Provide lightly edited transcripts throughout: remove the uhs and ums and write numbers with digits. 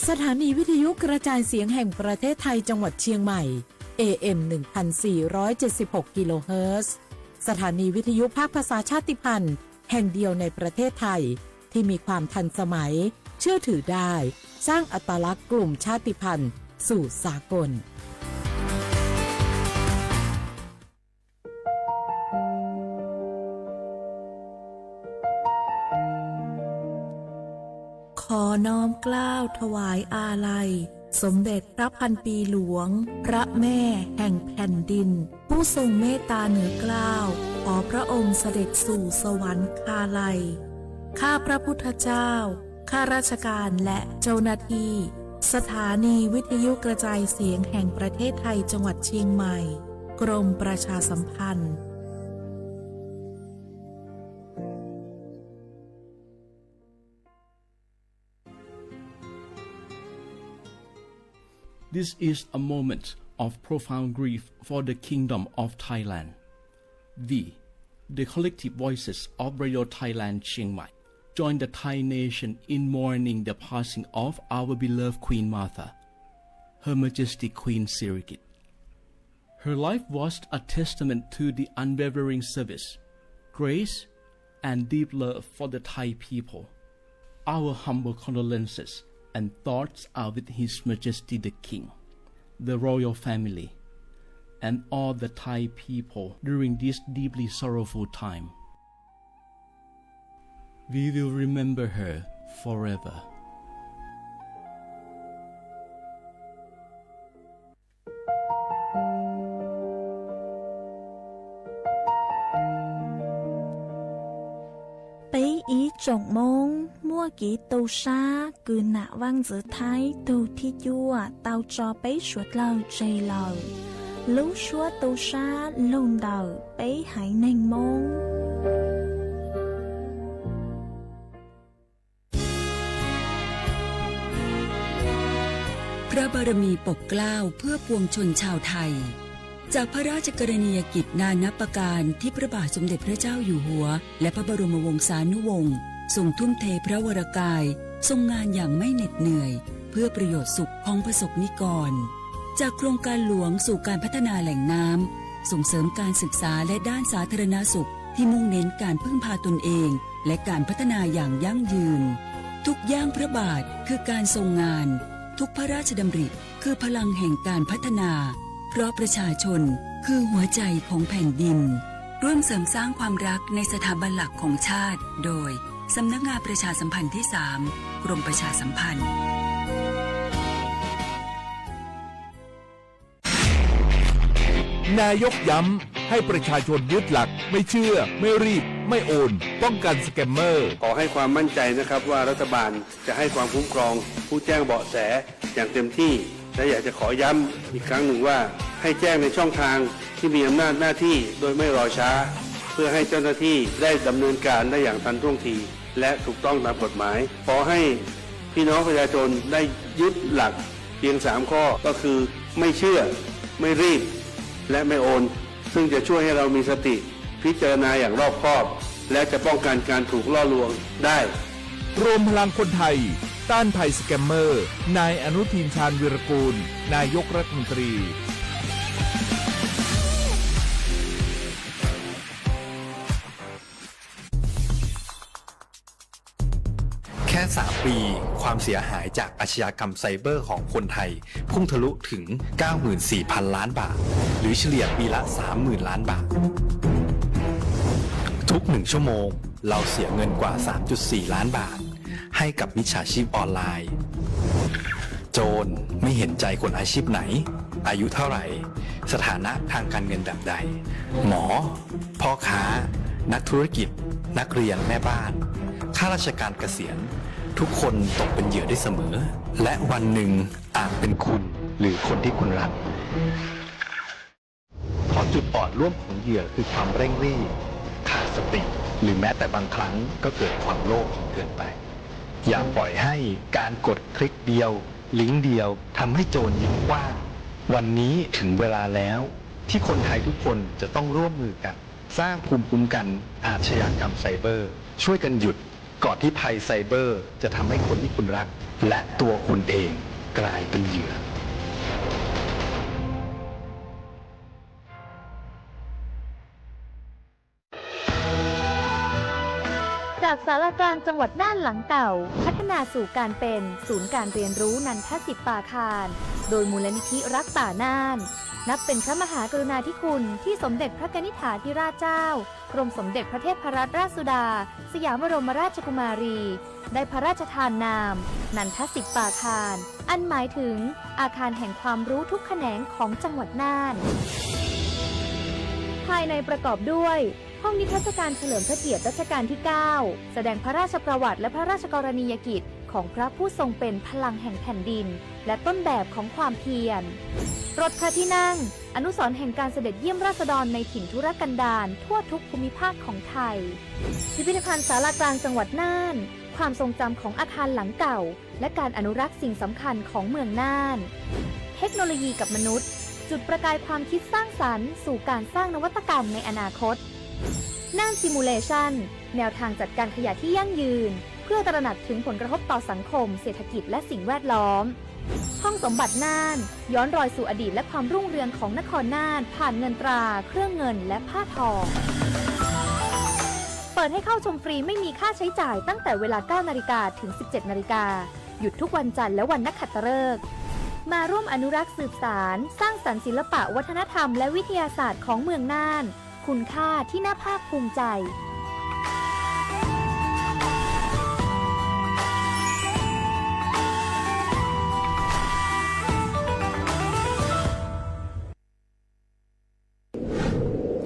สถานีวิทยุกระจายเสียงแห่งประเทศไทยจังหวัดเชียงใหม่ AM 1476 กิโลเฮิรตซ์สถานีวิทยุภาคภาษาชาติพันธุ์แห่งเดียวในประเทศไทยที่มีความทันสมัยเชื่อถือได้สร้างอัตลักษณ์กลุ่มชาติพันธุ์สู่สากลขอน้อมเกล้าถวายอาลัยสมเด็จพระพันปีหลวงพระแม่แห่งแผ่นดินผู้ทรงเมตตาเหนือเกล้าขอพระองค์เสด็จสู่สวรรคาลัยข้าพระพุทธเจ้าข้าราชการและเจ้าหน้าที่สถานีวิทยุกระจายเสียงแห่งประเทศไทยจังหวัดเชียงใหม่กรมประชาสัมพันธ์This is a moment of profound grief for the Kingdom of Thailand. The collective voices of Radio Thailand Chiang Mai, join the Thai nation in mourning the passing of our beloved Queen Martha, Her Majesty Queen Sirikit. Her life was a testament to the unwavering service, grace, and deep love for the Thai people. Our humble condolences and thoughts are with His Majesty the King, the royal family, and all the Thai people during this deeply sorrowful time. We will remember her forever. Bấy ý trọng môn mua kỹ tàu xa cứ nạ vang giữa thái tàu thi chua tàu cho bấy suốt lâu chây lâu lũ xua tàu xa lông đầu bấy hãy nành môn พระบารมีปกเกล้าเพื่อปวงชนชาวไทยจากพระราชกรณียกิจนานับประการที่พระบาทสมเด็จพระเจ้าอยู่หัวและพระบรมวงศานุวงศ์ทรงทุ่มเทพระวรกายทรงงานอย่างไม่เหน็ดเหนื่อยเพื่อประโยชน์สุขของประสบนิกรจากโครงการหลวงสู่การพัฒนาแหล่งน้ำส่งเสริมการศึกษาและด้านสาธารณสุขที่มุ่งเน้นการพึ่งพาตนเองและการพัฒนาอย่างยั่งยืนทุกย่างพระบาทคือการทรงงานทุกพระราชดำริคือพลังแห่งการพัฒนาเพราะประชาชนคือหัวใจของแผ่นดินร่วมเสริมสร้างความรักในสถาบันหลักของชาติโดยสำนักงานประชาสัมพันธ์ที่ 3 กรมประชาสัมพันธ์นายกย้ำให้ประชาชนยึดหลักไม่เชื่อไม่รีบไม่โอนป้องกันสแกมเมอร์ขอให้ความมั่นใจนะครับว่ารัฐบาลจะให้ความคุ้มครองผู้แจ้งเบาะแสอย่างเต็มที่และอยากจะขอย้ำอีกครั้งหนึ่งว่าให้แจ้งในช่องทางที่มีอำนาจหน้าที่โดยไม่รอช้าเพื่อให้เจ้าหน้าที่ได้ดำเนินการได้อย่างทันท่วงทีและถูกต้องตามกฎหมายขอให้พี่น้องประชาชนได้ยึดหลักเพียง3ข้อก็คือไม่เชื่อไม่รีบและไม่โอนซึ่งจะช่วยให้เรามีสติพิจารณาอย่างรอบคอบและจะป้องกันการถูกล่อลวงได้รวมพลังคนไทยต้านภัยสแกมเมอร์นายอนุทินชาญวีรกูลนายกรัฐมนตรีแค่3 ปีความเสียหายจากอาชญากรรมไซเบอร์ของคนไทยพุ่งทะลุถึง 94,000 ล้านบาทหรือเฉลี่ยปีละ 30,000 ล้านบาททุก1 ชั่วโมงเราเสียเงินกว่า 3.4 ล้านบาทให้กับมิจฉาชีพออนไลน์โจรไม่เห็นใจคนอาชีพไหนอายุเท่าไหร่สถานะทางการเงินแบบใดหมอพ่อค้านักธุรกิจนักเรียนแม่บ้านข้าราชการเกษียณทุกคนตกเป็นเหยื่อได้เสมอและวันหนึ่งอาจเป็นคุณหรือคนที่คุณรักเพราะจุดอ่อนร่วมของเหยื่อคือความเร่งรีบขาดสติหรือแม้แต่บางครั้งก็เกิดความโลภเกินไปอย่าปล่อยให้การกดคลิกเดียวลิงก์เดียวทำให้โจรยิ้มกว้างวันนี้ถึงเวลาแล้วที่คนไทยทุกคนจะต้องร่วมมือกันสร้างภูมิคุ้มกันอาชญากรรมไซเบอร์ช่วยกันหยุด ก่อนที่ภัยไซเบอร์จะทำให้คนที่คุณรัก และตัวคุณเองกลายเป็นเหยื่อ จากสารกลางจังหวัดน่านหลังเก่าพัฒนาสู่การเป็นศูนย์การเรียนรู้นันทศิษย์ป่าคารโดยมูลนิธิรักป่าน่านนับเป็นพระมหากรุณาธิคุณที่สมเด็จพระกนิษฐาธิราชเจ้ากรมสมเด็จพระเทพรัตนราชสุดาสยามบรมราชกุมารีได้พระราชทานนามนันทศิษย์ป่าคารอันหมายถึงอาคารแห่งความรู้ทุกแขนงของจังหวัดน่านภายในประกอบด้วยห้องนิทรรศการเฉลิมพระเกียรติรัชกาลที่ 9 แสดงพระราชประวัติและพระราชกรณียกิจของพระผู้ทรงเป็นพลังแห่งแผ่นดินและต้นแบบของความเพียรรถพระที่นั่งอนุสรณ์แห่งการเสด็จเยี่ยมราษฎรในถิ่นทุรกันดารทั่วทุกภูมิภาคของไทยพิพิธภัณฑ์ศาลากลางจังหวัดน่านความทรงจำของอาคารหลังเก่าและการอนุรักษ์สิ่งสำคัญของเมืองน่านเทคโนโลยีกับมนุษย์จุดประกายความคิดสร้างสรรค์สู่การสร้างนวัตกรรมในอนาคตน่านซิมูเลชันแนวทางจัดการขยะที่ยั่งยืนเพื่อตระหนักถึงผลกระทบต่อสังคมเศรษฐกิจและสิ่งแวดล้อมห้องสมบัติน่านย้อนรอยสู่อดีตและความรุ่งเรืองของนครน่านผ่านเงินตราเครื่องเงินและผ้าทองเปิดให้เข้าชมฟรีไม่มีค่าใช้จ่ายตั้งแต่เวลา 9 นาฬิกาถึง 17 นาฬิกาหยุดทุกวันจันทร์และวันนักขัตฤกษ์มาร่วมอนุรักษ์สืบสานสร้างสรรค์ศิลปะวัฒนธรรมและวิทยาศาสตร์ของเมืองน่านคุณค่าที่น่าภาคภูมิใจ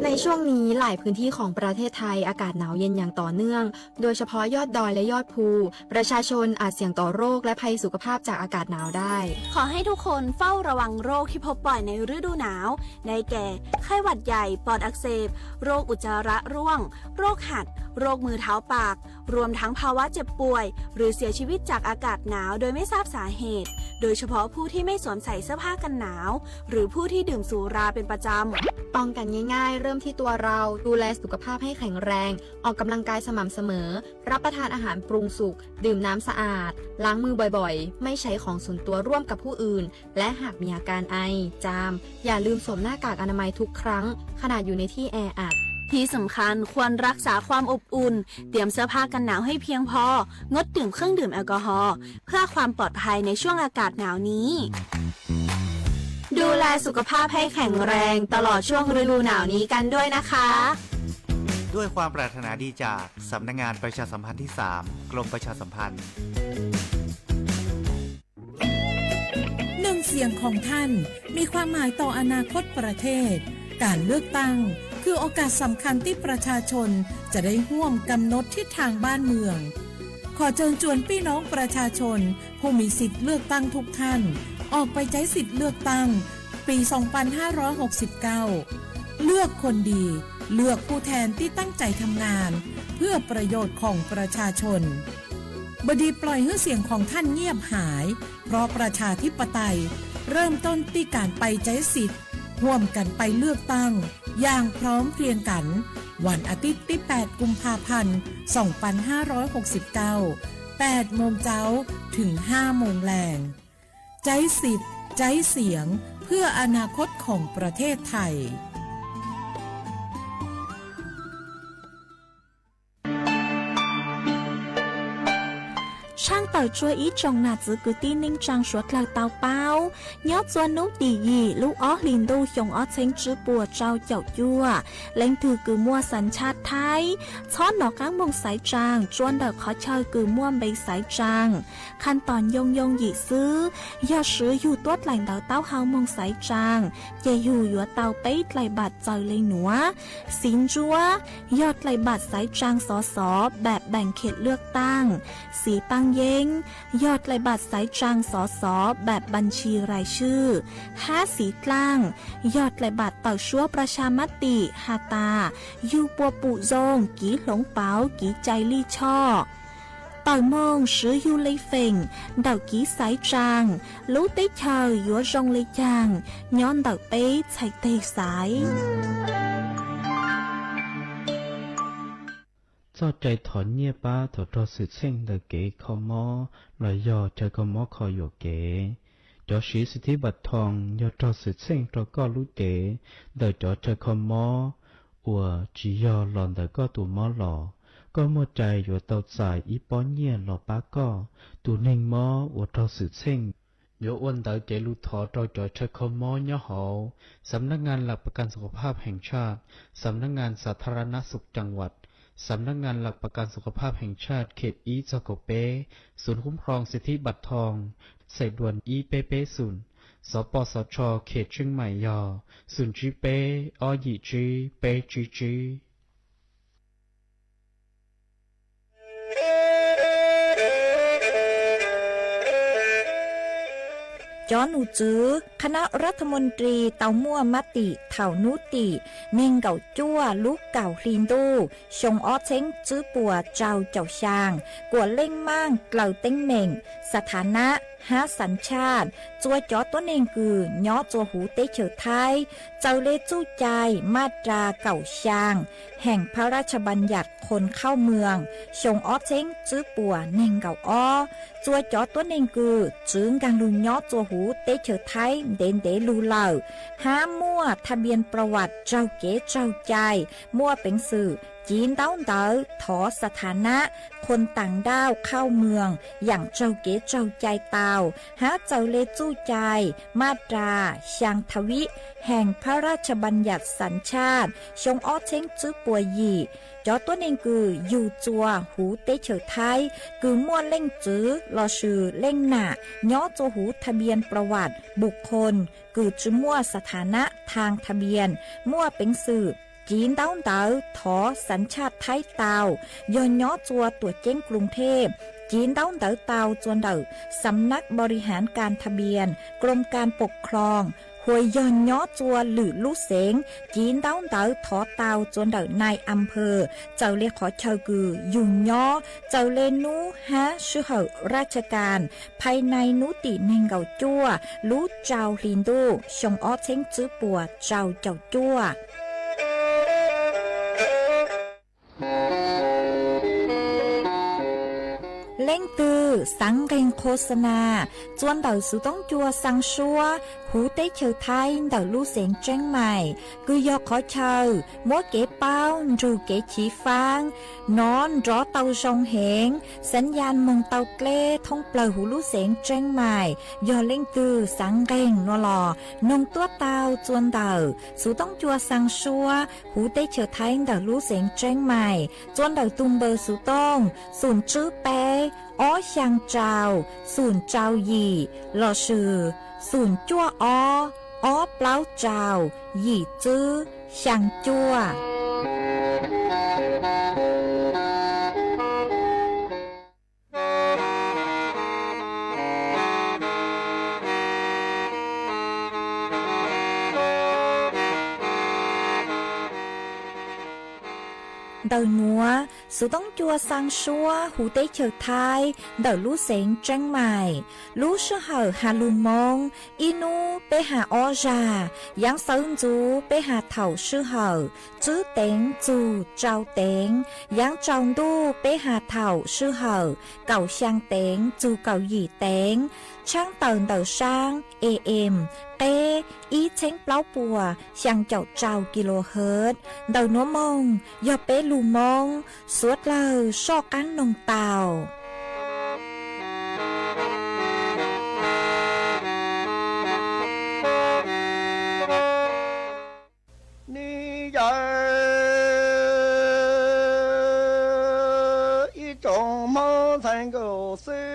ในช่วงนี้หลายพื้นที่ของประเทศไทยอากาศหนาวเย็นอย่างต่อเนื่องโดยเฉพาะยอดดอยและยอดภูประชาชนอาจเสี่ยงต่อโรคและภัยสุขภาพจากอากาศหนาวได้ขอให้ทุกคนเฝ้าระวังโรคที่พบบ่อยในฤดูหนาวได้แก่ไข้หวัดใหญ่ปอดอักเสบโรคอุจจาระร่วงโรคหัดโรคมือเท้าปากรวมทั้งภาวะเจ็บป่วยหรือเสียชีวิตจากอากาศหนาวโดยไม่ทราบสาเหตุโดยเฉพาะผู้ที่ไม่สวมใส่เสื้อผ้ากันหนาวหรือผู้ที่ดื่มสุราเป็นประจำป้องกันง่ายๆเริ่มที่ตัวเราดูแลสุขภาพให้แข็งแรงออกกำลังกายสม่ำเสมอรับประทานอาหารปรุงสุกดื่มน้ำสะอาดล้างมือบ่อยๆไม่ใช้ของส่วนตัวร่วมกับผู้อื่นและหากมีอาการไอจามอย่าลืมสวมหน้ากากอนามัยทุกครั้งขณะอยู่ในที่แออัดที่สำคัญควรรักษาความอบอุ่นเตรียมเสื้อผ้ากันหนาวให้เพียงพองดดื่มเครื่องดื่มแอลกอฮอล์เพื่อความปลอดภัยในช่วงอากาศหนาวนี้ดูแลสุขภาพให้แข็งแรงตลอดช่วงฤดูหนาวนี้กันด้วยนะคะด้วยความปรารถนาดีจากสำนักงานประชาสัมพันธ์ที่ 3 กรมประชาสัมพันธ์หนึ่งเสียงของท่านมีความหมายต่ออนาคตประเทศการเลือกตั้งคือโอกาสสำคัญที่ประชาชนจะได้ร่วมกำหนดทิศทางบ้านเมืองขอเชิญชวนพี่น้องประชาชนผู้มีสิทธิ์เลือกตั้งทุกท่านออกไปใช้สิทธิ์เลือกตั้งปี 2569 เลือกคนดีเลือกผู้แทนที่ตั้งใจทำงานเพื่อประโยชน์ของประชาชนบดีปล่อยให้เสียงของท่านเงียบหายเพราะประชาธิปไตยเริ่มต้นที่การไปใช้สิทธิ์ร่วมกันไปเลือกตั้งอย่างพร้อมเพรียงกันวันอาทิตย์ที่ 8 กุมภาพันธ์ 2569 8 โมงเช้าถึง 5 โมงแลงใจสิทธิ์ใจเสียงเพื่ออนาคตของประเทศไทยช่างต่อยช่วยอีจงหนาจื้อกุตี้นิ่งจังสวดหลักเตาเป้ายอดจวนนุดียีลูกอ้อลินดูหยงอ้อเชงจื้อปัวเจ้าเจ้ายั่วเล่งถือกือมัวสัญชาติไทยช้อนหนอกก้างมงสายจางจวนเด็กขอเชยกือมัวใบสายจางขั้นตอนยงหยีซื้อยอดซื้ออยู่ตัวไหลเตาเต้าเฮามงสายจางเจอยู่ยัวเตาไปไหลบาดจอยเลยหนัวสินจัวยอดไหลบาดสายจางสอสอแบบแบ่งเขตเลือกตั้งสีปังเย้งยอดไหลบัตรสายจางสอสอแบบบัญชีรายชื่อ5สีกลางยอดไหลบัตรต่อชั่วประชามติฮาตายูปัวปุโจงกีหลงเปากีใจลี่ช่อต่อยมองซื้อยูเลยเฟ่งดาวกีสายจางรู้ได้เชยยัวจงเลยจางย้อนดาวเป๊ะใส่เตะสาย在 sao chạy thọ nhẹ ba thọ cho sự sinh đời kế khó mò lời do chạy khó mò khó dụ kế cho sĩ sự thi bạch thòng do cho sự sinh cho có lũ kế đời cho chạy khó mò ủa chỉ do lòn đời có tù mò lò có một chạy dụ tàu xài ý bó nhẹ lò bá có tù ninh mò ủa cho sự sinh dụ ôn đời chạy lũ thọ cho chạy khó mò nhỏ hậuสำนักงานหลักประกันสุขภาพแห่งชาติสำนักงานสาธารณสุขจังหวัดสำนักงานหลักประกันสุขภาพแห่งชาติเขตอีจโกเปศูนย์คุ้มครองสิทธิบัตรทองใส่ด่วนอีเปเปศูนย์สปสชเขตเชียงใหม่ยอศูนย์จีเปอหยีจีเปจีจี จอนูจื้อคณะรัฐมนตรีเตามั่วมติเถานุติเน่งเก่าจั่วลูกเก่าคลีนดูชงอ้อเช้งจื้อปัวเจ้าเจ้าช่างกัวเล่งมั่งเกล่าเต้งเหม่งสถานะหาสัญชาติจัวจอตัวเองคือย่อจัวหูเตเฉอไทยเจ้าเลจู้ใจมาตราเก่าช่างแห่งพระราชบัญญัติคนเข้าเมืองชงอ้อเช้งจื้อปัวเน่งเก่าอ้อจัวจอตัวเองคือจื้อกังลุนย่อจัวหูเตเฉอไทยเด่นเดลูเหล่าหามั่วทะเบียนประวัติเจ้าเก๋เจ้าใจมั่วเป็นสื่อจีนเต้าเต๋อถอสถานะคนต่างด้าวเข้าเมืองอย่างเจ้าเก๋เจ้าใจเตาหาเจ้าเลจู้ใจมาตราช่างทวิแห่งพระราชบัญญัติสัญชาติชงอ้อเช้งจื้อปัวหยี่จอตัวเองคืออยู่จัวหูเตเฉอไทยคือมั่วเล่งจื้อรอชื่อเล่งหน้าย่อจัวหูทะเบียนประวัติบุคคลคือจื้อมั่วสถานะทางทะเบียนมั่วเป็นสื่อจีนเต้าเต๋อถอสัญชาติไทยเตาย้อนย่อจัวตัวเจ้งกรุงเทพจีนเต้าเต๋อเตาจวนเต๋อสำนักบริหารการทะเบียนกรมการปกครองหวยย้อนย่อจัวหรือลูกเสงจีนเต้าเต๋อถอเตาจวนเต๋อนายอำเภอเจ้าเลขอเชอกือยุ่งย่อเจ้าเลนูฮะชื่อเหอราชการภายในนุติเนงเก่าจัวรู้เจ้าลินดูชงอ้อเช้งจื้อปัวเจ้าเจ้าจัวเล่งตือสังเรงโฆษณาจวนเต่าสุต้องจัวสังชัวหูเต้เชอไทยเต่าลู่เสียงแจ้งใหม่คือยอขอเชอมัวเก๋เป้าจูเก๋ฉีฟางนอนรอเต่าชงเหงสัญญาณมงเต่าเกล้ท่องเปล่าหูลู่เสียงแจ้งใหม่ยอเล่งตือสังเรงนัวหลอนงตัวเต่าจวนเต่าสุต้องจัวสังชัวหูเต้เชอไทยเต่าลู่เสียงแจ้งใหม่จวนเต่าตุมเบอร์สุต้องศูนย์จื้อเป้อ้อช่างเจ้าศูนย์เจ้าหยี่หล่อชื่อศูนย์จั่วอ้อเปล่าเจ้าหยี่จื้อช่างจั่วเดาหนัวสุต้องจัวสังชัวหูเตเฉอไทยเดาลู่เสงแจ้งใหม่ลู่ชื่อเหอฮาลุมงอีนูไปหาออจายังเซิงจูไปหาเถ่าชื่อเหอจื้อเต็งจูเจ้าเต็งยังจองดูไปหาเถ่าชื่อเหอเก่าช่างเต็งจูเก่าหยี่เต็งช่างเตินเดาช่างAMเต้อีเช้งเปล่าปัวช่างเจ้าเจ้ากิโลเฮิรตซ์เดาโนมงยอเป้ลูมงสวดเลยชอกันนงเต่านี่ยาอีจงมอแทงก็ซื้อ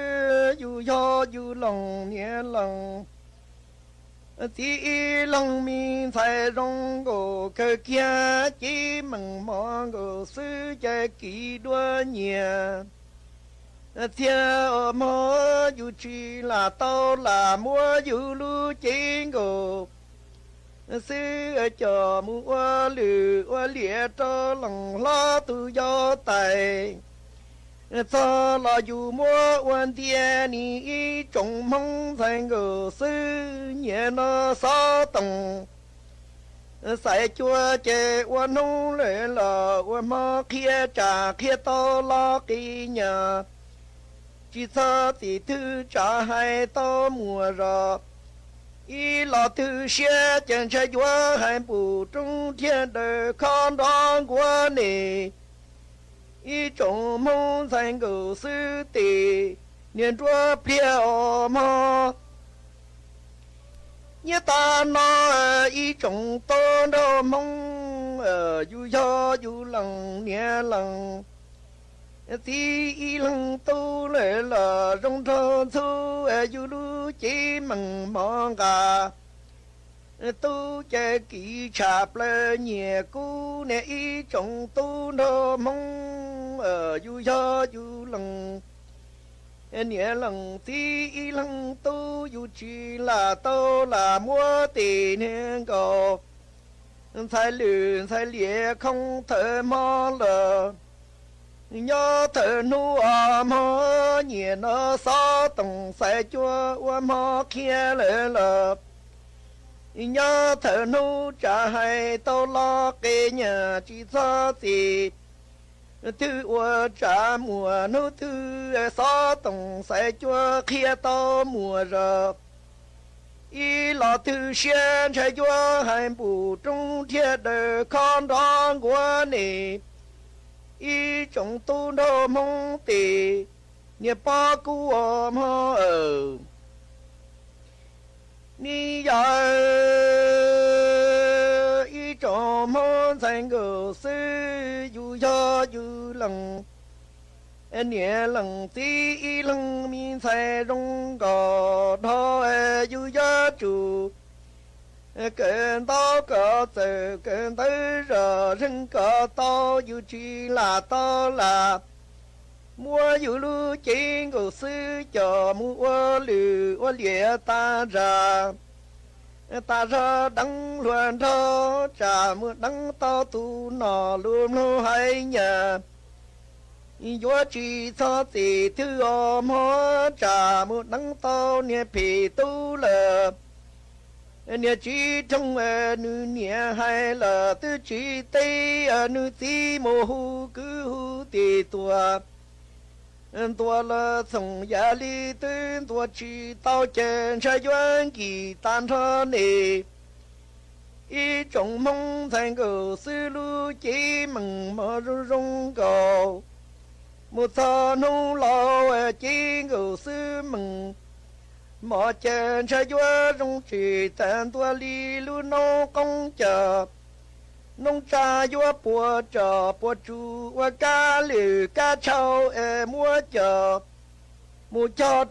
อยู่ยออยู่หลงเนี่ยหลงที่หลงมีใส่รงก็เคยเคียจีมึงมองก็ซื้อใจกี่ด้วยเนี่ยเที่ยวมออยู่ชีลาโตลามัวอยู่ลู่จิงก็ซื้อจอมัวหรือว่าเหลียจอหลังล้อตัวยอไตซอลออยู่มัววันเทียนี่จงมองแทงก็ซื้อเนี่ยนอซอตง ใส่จัวเจวันนู้เลยละวันมาเคียจ่าเคียโตลอกีเนาจีซาติทือจ่าให้โตมัวรออีลอทือเสียจังใช้ยัวให้ปู่จงเทียนเดอคอนดองกัวนี่อีจงมงใส่กูซื้อตีเนียนตัวเพียวมอnhớ ta nói ý trong tô đô mong dù do dù lần nhẹ lần thì ý lần tu lệ là trong thơ thu dù lu chỉ mừng mong cả tu che kỹ chạp lệ nhẹ cú nè ý trong tu đô mong dù do dù lần nhẹ lần thì lần tu dù chỉ là tu là mua tiền hen cổ sai lừa sai lìa không thể mò lờ nhớ thể nu mò nhẹ nó sao tổng sai chua mò kia lệ lờ nhớ thể nu trả hay tu lo cái nhà chỉ sao gì thứ ua trả mùa nô thứ xó tổng sai chua kia to mùa rờ y lọ thứ xuyên chạy chua hai bù trung thiết đời con đón của nì y trong tu đô mong tì nhẹ ba cu mơ ni giờ y trong mong thành gờ sư dù do dù lần nhẹ lần tí lần min sai trong gò thôi dù do chủ cơn to cỡ từ cơn tới giờ rừng cỡ to dù chỉ là to là mua dù lu chính của sư cho mua lừa lìa ta ra đắng luôn đó trả mưa đắng to tu nọ luôn lô hay nhà yo chỉ cho thì thứ mơ trả mưa đắng to nè phì tu lờ nè chỉ trong nữ nè hay là tư chỉ tây nữ tí mồ hu cứ hu tì tua là sống gia lý tên tua chỉ tao chèn trái doan kỳ tan thơ nề ý trong mong thành cầu sư lưu chỉ mừng mở rung cầu một thơ nung lo chỉ cầu sư mừng mở chèn trái doan rung chỉ tan tua lý lưu nô công chờ nông cha vua bùa chú và cá lử cá trâu mua cho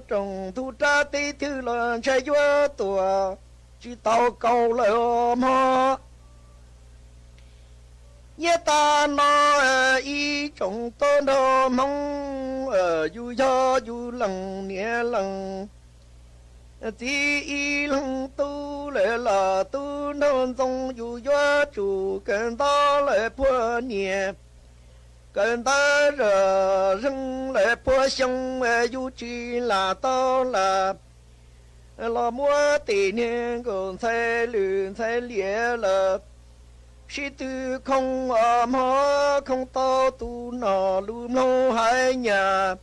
trồng thu tra tí thư lần chạy vua tùa chỉ tàu cầu lời mơ nhé ta nói ý trồng tôn đồ mong dù do dù lần nhé lần tí y lăng tu lệ là tu nôn dòng dù do chủ cần ta lệ bùa nhẹ cần ta rờ rừng lệ bùa xong dù chỉ là ta là mua tỷ niên còn thay luyện thay lìa là sĩ tư không mơ không to tu nọ luôn lô hai nhà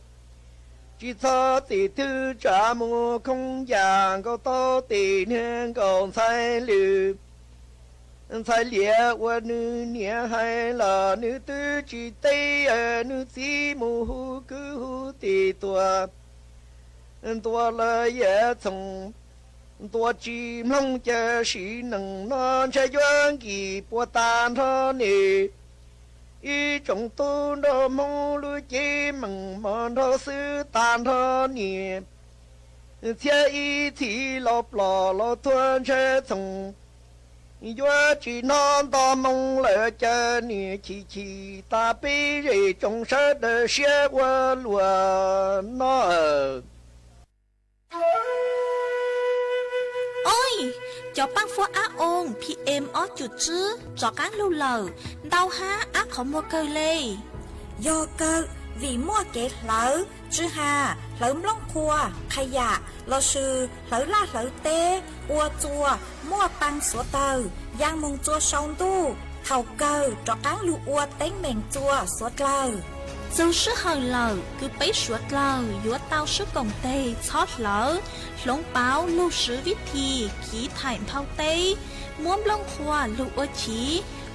chỉ cho tỷ thư trả mua không già có to tỷ nên còn sai lừa sai lìa qua nữ nhẹ hay là nữ tư chỉ tây nữ tí mù hu cứ hu tỷ tua là dễ thông tua chỉ mong chờ sĩ nâng non trái doan kỳ bùa tan thơ nì ý trong tu đô mong lưu chế mừng mòn thơ sư tàn thơ nì thế ý thì lọp lò thuần chế thùng yo chỉ non to mong lỡ chờ nì chỉ ta bí rì trong sơ đờ xe qua lùa nó ôi cho bác phó á ôn PM ó chuột chứ cho các lưu lờ đau há ác không mua cơ lê do cơ vì mua kẹt lỡ chứ hà หรือล่องครัวขยะเราชื่อหรือล่าหรือเต้อัวจัวมั่วปังสัวเตอยางมงจัวชองตู้เท่าเกอจอกางลูอัวเต้งเหม่งจัวสัวเตอ就是好了，cứ被说了，约到是工地错了，龙包路是วิธีขี่ถ่ายเท่าเต้ม้วนลงครัวลูกอชี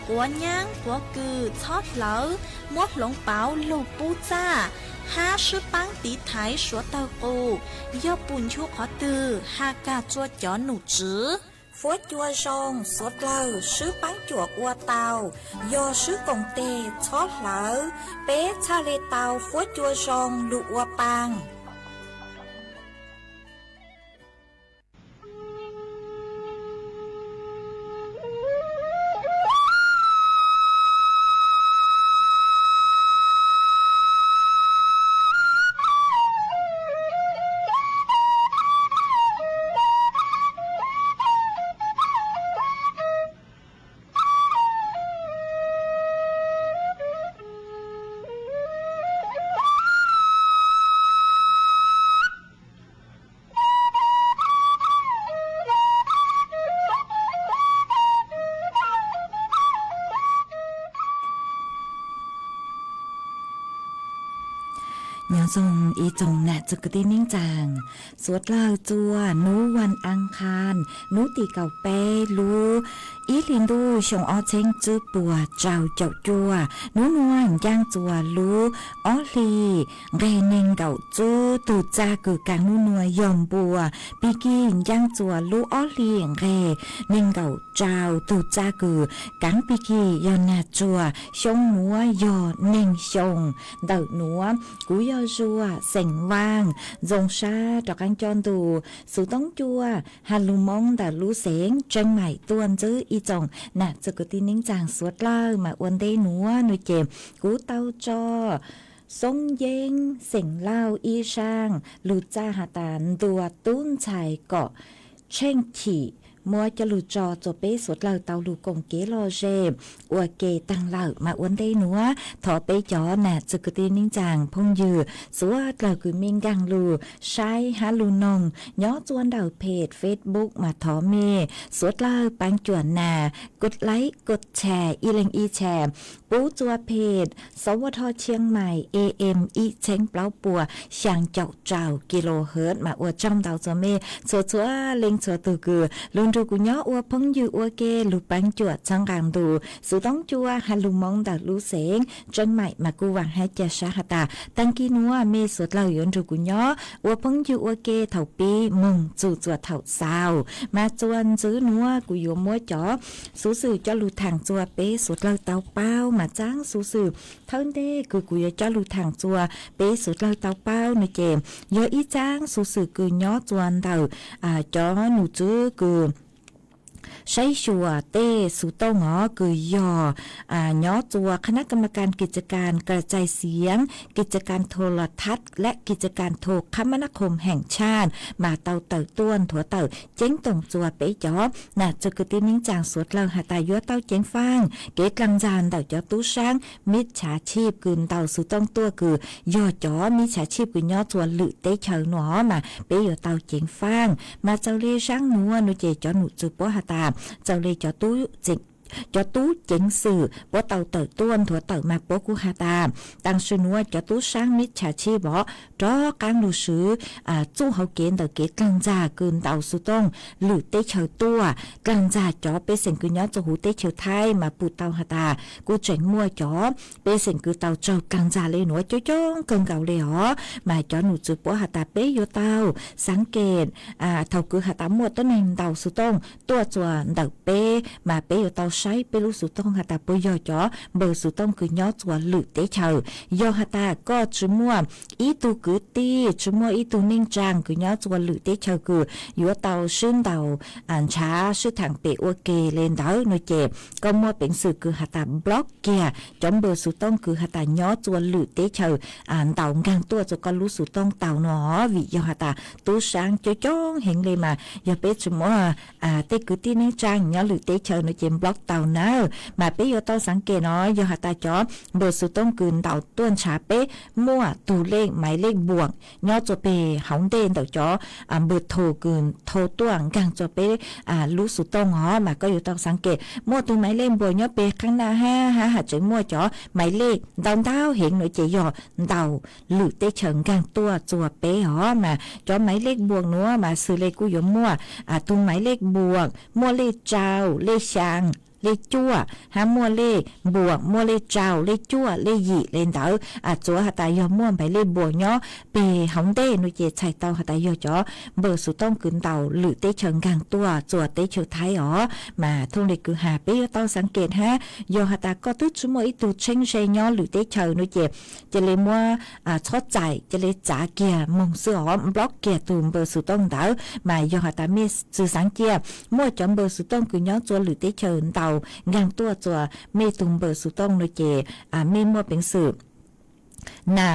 กัวย่างกัวกือทอดเหลาม้วนลงเป๋าลูกปูจ้าห้าชื่อปังตีไทยสัวเตากูย่อปุ่นชูขอตือหากาจัวจอหนูจื้อphố chua rong suốt lâu sứ bánh chuột ua tàu do sứ công tê chót lỡ bé cha lê tàu phố chua rong lụ ua pang ยังทรงอีจงแหนะจุกตินิ่งจางสวดเล่าจัวนูวันอังคารนูตีเก่าเป้รู้อีลินดูชงออเชงจื้อปัวเจ้าเจ้าจัวนูนวลย่างจัวรู้ออลีเรเนงเก่าจื้อตูจากึกางนูนัวยอมบัวปีกินย่างจัวรู้ออลีเรเนงเก่าเจ้าตูจากึกังปีกียอนาจัวชงนัวยอเนงชงเดาหนัวกูยอจัวเสียงว่างจงชาดอกกังจอนดูสูต้องจัวฮัลลูมองแต่รู้เสียงจังใหม่ตัวนจื้ออีจงน่ะจะกตินิ่งจางสวดเล่ามาอวนได้หนัวหนุ่ยเจมกูเต้าจอทรงเย็งเสียงเล่าอีช่างลูจ้าหาตานตัวตุ้นชายเกาะเช่งขี่มัวจะหลุดจอจบเป้สดเหล่าเตาลูกงเกลอเจอวเกตังเหล่ามาอ้วนได้หนัวถอเป้จอแหน่จึกตีนิ่งจางพงยือสวดเหล่าคือมิงกังลูใช้ฮาลูนงย้อจวนเดาเพจเฟซบุ๊กมาถอเมสวดเหล่าปังจวนนากดไลค์กดแชร์อีเล็งอีแชร์ปูจัวเพจสวทเชียงใหม่ AM อีเชงเปล่าปัวช่างเจ้าเจ้ากิโลเฮิรตมาอวดจอมเดาจอเมชัวเล็งชัวตือกือลุนดูกุญย้ออัวพงยืออัวเกลูปังจวดช่างกางดูสุต้องจัวฮัลลูมองดาลูเสงจังใหม่มากูวางให้เจชาหตาตังกีนัวเมสุดเหล่าย้อนดูกุญย้ออัวพงยืออัวเกเถาปีมึงจู่จวดเถาสาวมาจวนซื้อนัวกุยมัวจ๋อสูสื่อจะลูทางจัวเป้สุดเหล่าเตาเป้ามาจ้างสูสื่อเท่าเด้คือกุยจะลูทางจัวเป้สุดเหล่าเตาเป้าในเกมยออีจ้างสูสื่อกุยย้อจวนเถาจ๋อหนูจื้อคือใช้ชัวเต้สุโต้งอคือยย้อจัวคณะกรรมการกิจการกระจายเสียงกิจการโทรทัศน์และกิจการโทรคมนาคมแห่งชาติมาเตาเต่าต้วนถั่วเต่าเจ๊งตรงจัวเป๊ะจอบน่ะจะกตินิ่งจางสวดเราหาตายัวเต้าเจ๊งฟางเกตลังจานเต่าจอตู้ช้างมิจฉาชีพกืนเต่าสุต้องตัวคือย่อจอมิจฉาชีพกืนย่อจัวหลือเต้เฉิงหนอมาเป๊ะอยู่เต่าเจ๊งฟางมาเจ้าเล่ช้างนัวนุเจจอหนุจูปัวหาตาเจ้าเลยจอตู้จิกจอตู้เจ๋งสื่อว่าเต่าเต่าต้วนถั่วเต่ามาโปกูฮาตาตังชนัวจอตู้ช้างมิจฉาชีพจอการลูซื้อจู้เขาเกณฑ์เต่าเกตกลางจ่าเกินเต่าสุต้องหรือเตเฉาตัวกลางจ่าจอเปเสียงกุญย้อจะหูเตเฉาไทยมาปูเต่าฮาตากูเจ๋งมัวจอเปเสียงกุเต่าเจ้ากลางจ่าเลยหนัวจ้จ้องเกินเก่าเลยมาจอหนูจูปัวฮาตาเปโยเต่าสังเกตเท่าคือฮาตามัวต้นหนึ่งเต่าสุต้องตัวจวนเต่าเปมาเปโยเต่าใช้เปรูสุต้องหาตาปุยยอจ๋อเบอร์สุต้องคือย้อจัวหลือเตเฉายอหาตาก็จุมัวอีตูกือตีจุมัวอีตูนิ่งจางคือย้อจัวหลือเตเฉาคือยัวเตาชื่นเตาช้าชื่อทางเปอวเกเลนเตาหน่วยเจ็บก็มัวเป็นสื่อคือหาตาบล็อกเกียจอมเบอร์สุต้องคือหาตาย้อจัวหลือเตเฉาเตางางตัวจะก็รู้สุต้องเตาหนอวิยอหาตาตู้ช้างจ้องเห็นเลยมาอย่าเปจุมัวเตกือตีนิ่งจางย้อหลือเตเฉาหน่วยเจ็บบล็อก เต่าเนอมาเปยต้องสังเกตเนาะยอหาตาจอเบอร์สุต้องกืนเต่าต้นฉาเป๊มั่วตูเลขหมายเลขบวกย่อจเปหองเดนเต่าจอเบอร์โทรกืนโทรต้วงกังจเปรู้สุต้องอ๋อมาก็อยู่ต้องสังเกตมั่วตูหมายเลขบวกย่อเปข้างหน้าห้าหาใจมั่วจอหมายเลขดาวเห็นหน่วยเจยอเต่าหรือเตเฉิงกังตัวจัวเปอ๋อมาจอหมายเลขบวกนัวมาซื้อเลขกูยมั่วตูหมายเลขบวกมั่วเลขเจ้าเลขช้างเลขจั่วหามัวเลขบวกมัวเลขเจ้าเลขจั่วเลขหยีเลนเต๋อจั่วหาตายอม่วมไปเลขบวกเนาะเปหองเต้นุเจใช้เตาหาตายอจ๋อเบอร์สุต้องกึนเตาหรือเตเฉิงกลางตัวจั่วเตเฉิงไทยอ๋อมาทงเลขคือหาเปยต้องสังเกตฮะยอหาตาก็ตุ้ชั่วโมงอีตูเชิงเชยเนาะหรือเตเฉิงนุเจจะเลยมัวชดใจจะเลยจ่าเกียร์มงเสือบล็อกเกียร์ตูมเบอร์สุต้องเต๋อมายอหาตามีสื่อสังเกียร์มั่วจอมเบอร์สุต้องกึนเนาะจั่วหรือเตเฉิงเตางางตัวจัวเมตุงเบอร์สุต้องโนเจเมมัวเป็นสืบนา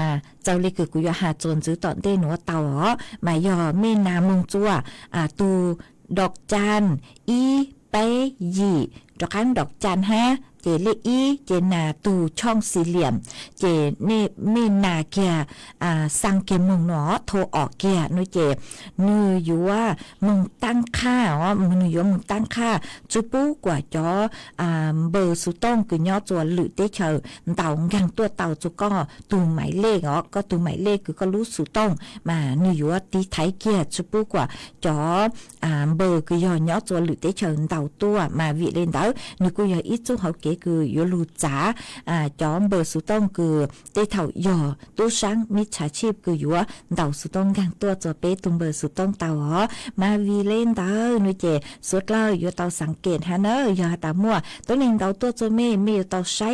เจ้าลิคือกุยหาโจนซื้อตอนเต้หนัวเต่าอ๋อหมายยอเมนามุงจัวตูดอกจันอีไปยีดอกข้างดอกจันฮะเจเลอีเจนาตูช่องสี่เหลี่ยมเจเนเมนาเกียสังเกมงหนอโทรออกเกียนุเจนืออยู่ว่ามึงตั้งค่าอ๋อมึงอยู่มึงตั้งค่าจุปูกว่าจอเบอร์สุต้องคือย่อตัวหรือเตเชอเต่ากังตัวเต่าจุก็ตูหมายเลขอ๋อก็ตูหมายเลขคือก็รู้สุต้องมานืออยู่ว่าตีไทยเกียจุปูกว่าจอเบอร์คือย่อย่อตัวหรือเตเชอเต่าตัวมาวิเลนเต่านึกกูอย่าอีจูเขาเก๋คืออยู่รูจ๋าจอมเบอร์สุต้องคือเตเท่าย่อตู้ช้างมิจฉาชีพคืออยู่ว่าเต่าสุต้องกังตัวตัวเป๊ตุงเบอร์สุต้องเต่าอ๋อมาวิเลนเต่านุเจสุดเล่าอยู่เต่าสังเกตฮะเนอะอย่าตามัวตัวหนึ่งเต่าตัวจะไม่เต่าใช้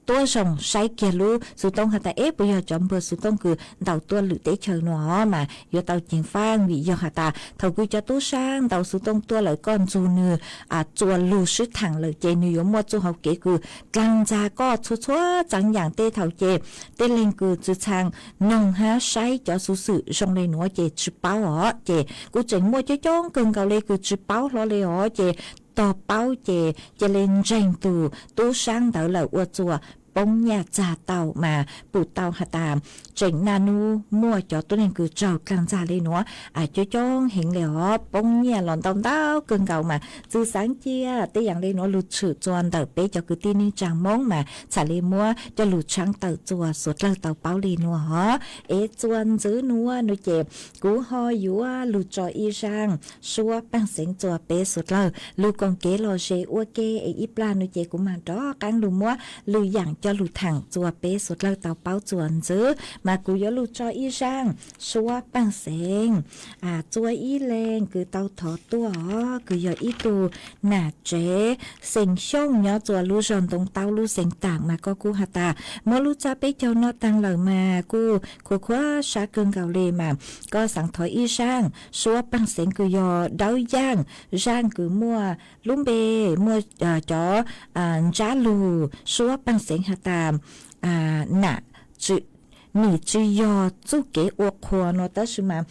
ตัวส่งใช้เกียร์รู้สุต้องหาแต่ปยจอมเบอร์สุต้องคือเต่าตัวหรือเตเชอหนอมาอยู่เต่าจิงฟ้างวิยหาตาเท่ากุจะตู้ช่างเต่าสุต้องตัวเลยก้อนจูเนือจวนลูชุดถังเลยเจนิยมมัวจูเขาเก๋คือกลางจาก็ชัวจังอย่างเตเท่าเจเตเลงคือจูช่างนงหาใช้จอสุสื่อชงเลยหนัวเจจุเป้าอ๋อเจกูเจ๋งมัวเจจ้องเกินเกาเลยคือจุเป้าล้อเลยอ๋อเจต่อเป้าเจเล่นแรงตู้ช่างเต่าเหล่าอวดจัวปงยาจ่าเต่ามาปูเต่าหาตามเจ๋งนานูมั่วจอตัวนึงคือเจ้ากลางจ่าเลยเนาะจ้องเห็นแล้วปงเนี่ยหลอนตอมเต้าเกินเก่ามาสื่อสารเจียแต่อย่างเลยเนาะหลุดฉืดจวนเต่าเป๊ะจะคือตีนี่จางมองมาชาเลมัวจะหลุดช้างเต่าจัวสวดเล่าเต่าเป้าเลยเนาะจวนจื้อนัวนุเจ็บกูหอยอยู่ว่าหลุดจออีช่างชัวปังเสียงจัวเป๊ะสวดเล่าลูกกองเกลอเชอัวเกอีปลานุเจกูมาดอกังหลุมัวหรืออย่างจะหลุดถังจัวเป๊ะสุดเล่าเต่าเป้าจวนซื้อมากูยอหลุดจออีช่างชัวปังเสงจัวอีแรงคือเต่าถอตัวคือยออีตูหน้าเจเสียงช่องยอจัวลู่จอนตรงเต้าลู่เสียงต่างมาก็กูหาตาเมื่อลู่จะไปเจ้านอตังเหล่ามากูขัวคว้าชาเกินเก่าเลยมาก็สั่งถอยอีช่างชัวปังเสงคือยอเดาย่างช่างคือมัวลุ่มเบมัวจอจ้าลูชัวปังเสงหาตามหนะจุ你只要做给我看了，但是嘛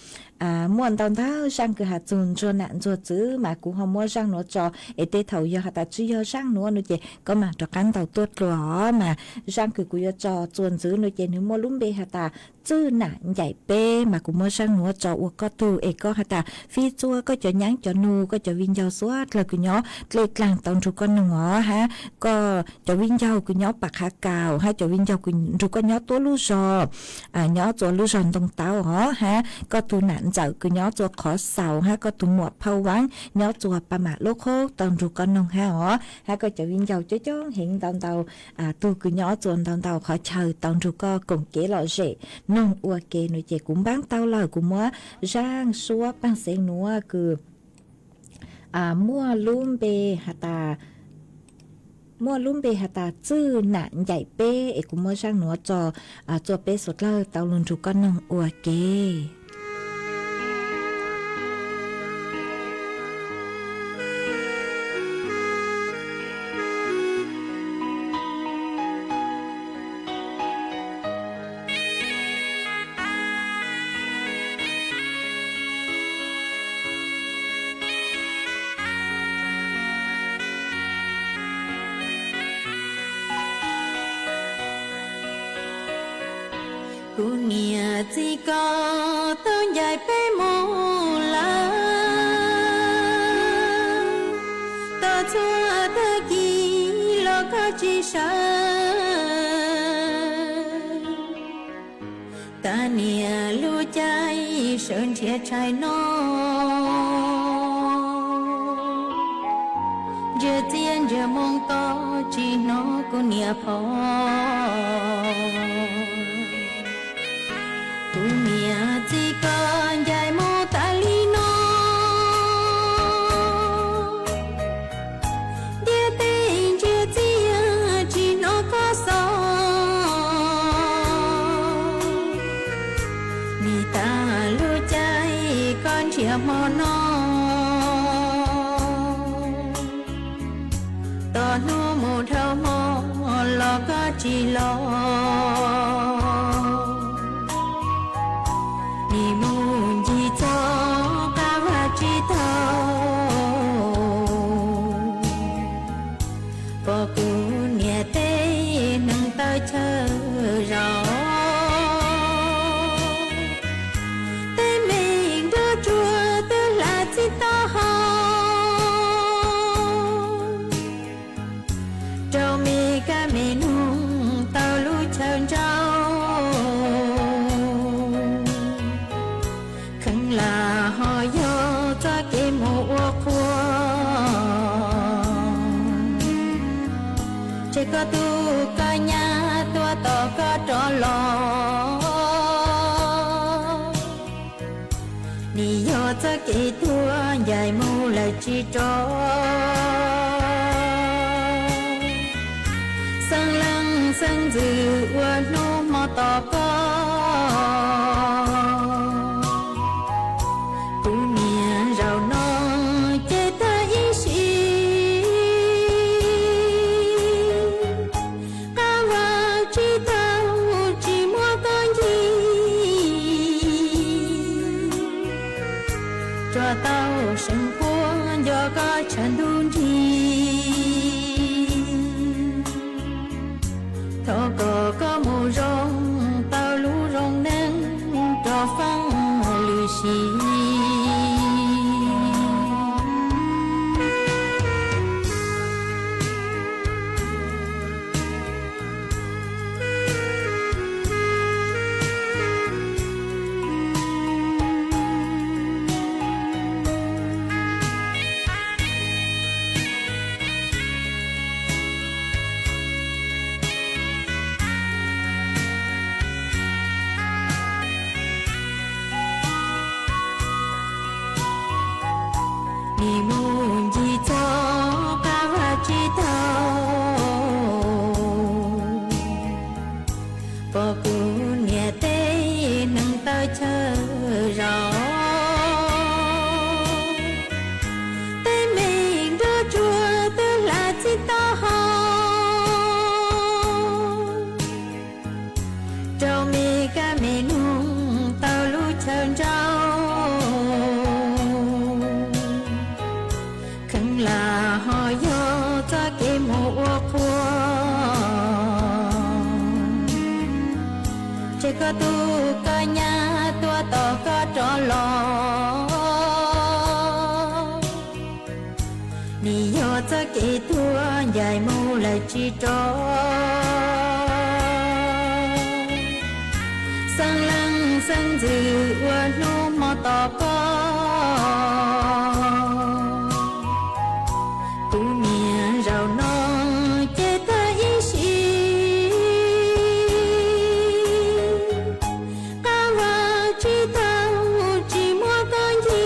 ，muốn tao tháo sang cửa hàng chun cho nạn cho chữ mà cũng không mua sang nữa cho để thầu giờ hạt chỉ giờ sang nữa nữa chị có mà cho cán tàu tốt rồi mà sang cửa cũng cho chun chữ nữa chị nếu mua lúm bê hạt chữ nạn dạy bê mà cũng mua sang nữa cho có tu có hạt phi chua có cho nhang cho nu có cho viên dầu suốt là cứ nhó lấy làng tàu trụ con nữa ha có cho viên dầu cứ nhó bạc hạ cào hay cho viên dầu cứ trụ con nhó tố lú sò nhó cho lú sòn tông tàu ha có tu nạn giờ cứ nhó cho khó sầu ha có tụ một phao vắng nhó cho ba mạ lô khô tàu trụ con nông ha có cho viên dầu cho hiện tàu tu cứ nhó cho tàu khó chờ tàu trụ con cùng kế lọ rễ nông ua kê nội chế cũng bán tàu lời cũng mua rang xua bán sen núa cứ mua lúm bê hạt ta chữ nạn dạy bê cũng mua sang núa cho bê sốt lời tàu luôn trụ con nông ua kê กูเนี่ยจีก็ต้องใหญ่ไปหมดละต่อชัวตะกี้โลกจีชาตาเนี่ยรู้ใจเชิญเทียชายน้องเจอเจียนเจอมองต่อจีน้องกูเนี่ยพอกูเนี่ยจีก็ใหญ่โมตาลีน้องเดียเต้เจอเจียจีน้องก็สอมีตารู้ใจก่อนเชียร์มอนอตอนโนโมเท่ามอลอก็จีลอนี่มูจีโตกาว่าจีโตปอกูเนี่ยเต้นังเตอเชอรอเต้เมงเดอจัวเตอลาจีโตฮอเจ้ามีกะเมนูเตาลูเชิญเจ้าขังลาหอยอจะเกมหัวควเจก็ตูกะญาตัวต่อก็ตอลอนี่ยอจะเกตัวใหญ่มูและจีจอสังลังสังจือว่าโนมอต่อก็กูเนี่ยเราน้องเจตาอิชีกาว่าจีเต้าจีมัวกันยีจัวเต้าสังควรยอก็ฉันดูดีทอก็มูร้องเต้ารู้ร้องนั่งรอฟังลือชีนี่มูจีโตกาว่าจีโตปอกูเนี่ยเต้นังเตอเชอรอเต้เมงเดอจัวเตอลาจีโตฮอเจ้ามีกะเมนูเตาลูเชิญเจ้าขังลาหอยอจะเกมหัวควเจก็ตูกะญาตัวต่อก็ตอลอนี่ยอจะเกตัวใหญ่มูและจีจอสังลังสังจือว่าโนมอต่อก็กูเนี่ยเราน้องเจตาอิชีกาว่าจีเต้าจีมัวกันยี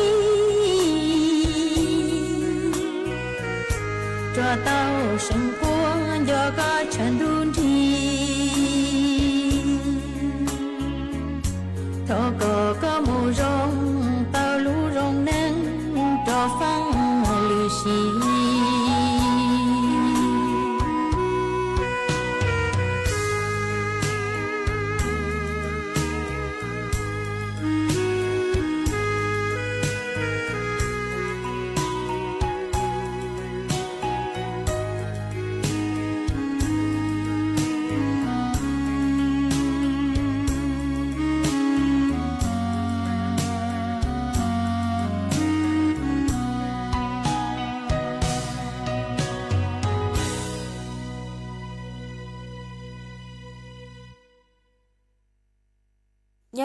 จัวเต้าสังควรยอก็ฉันดูดีทอก็มูร้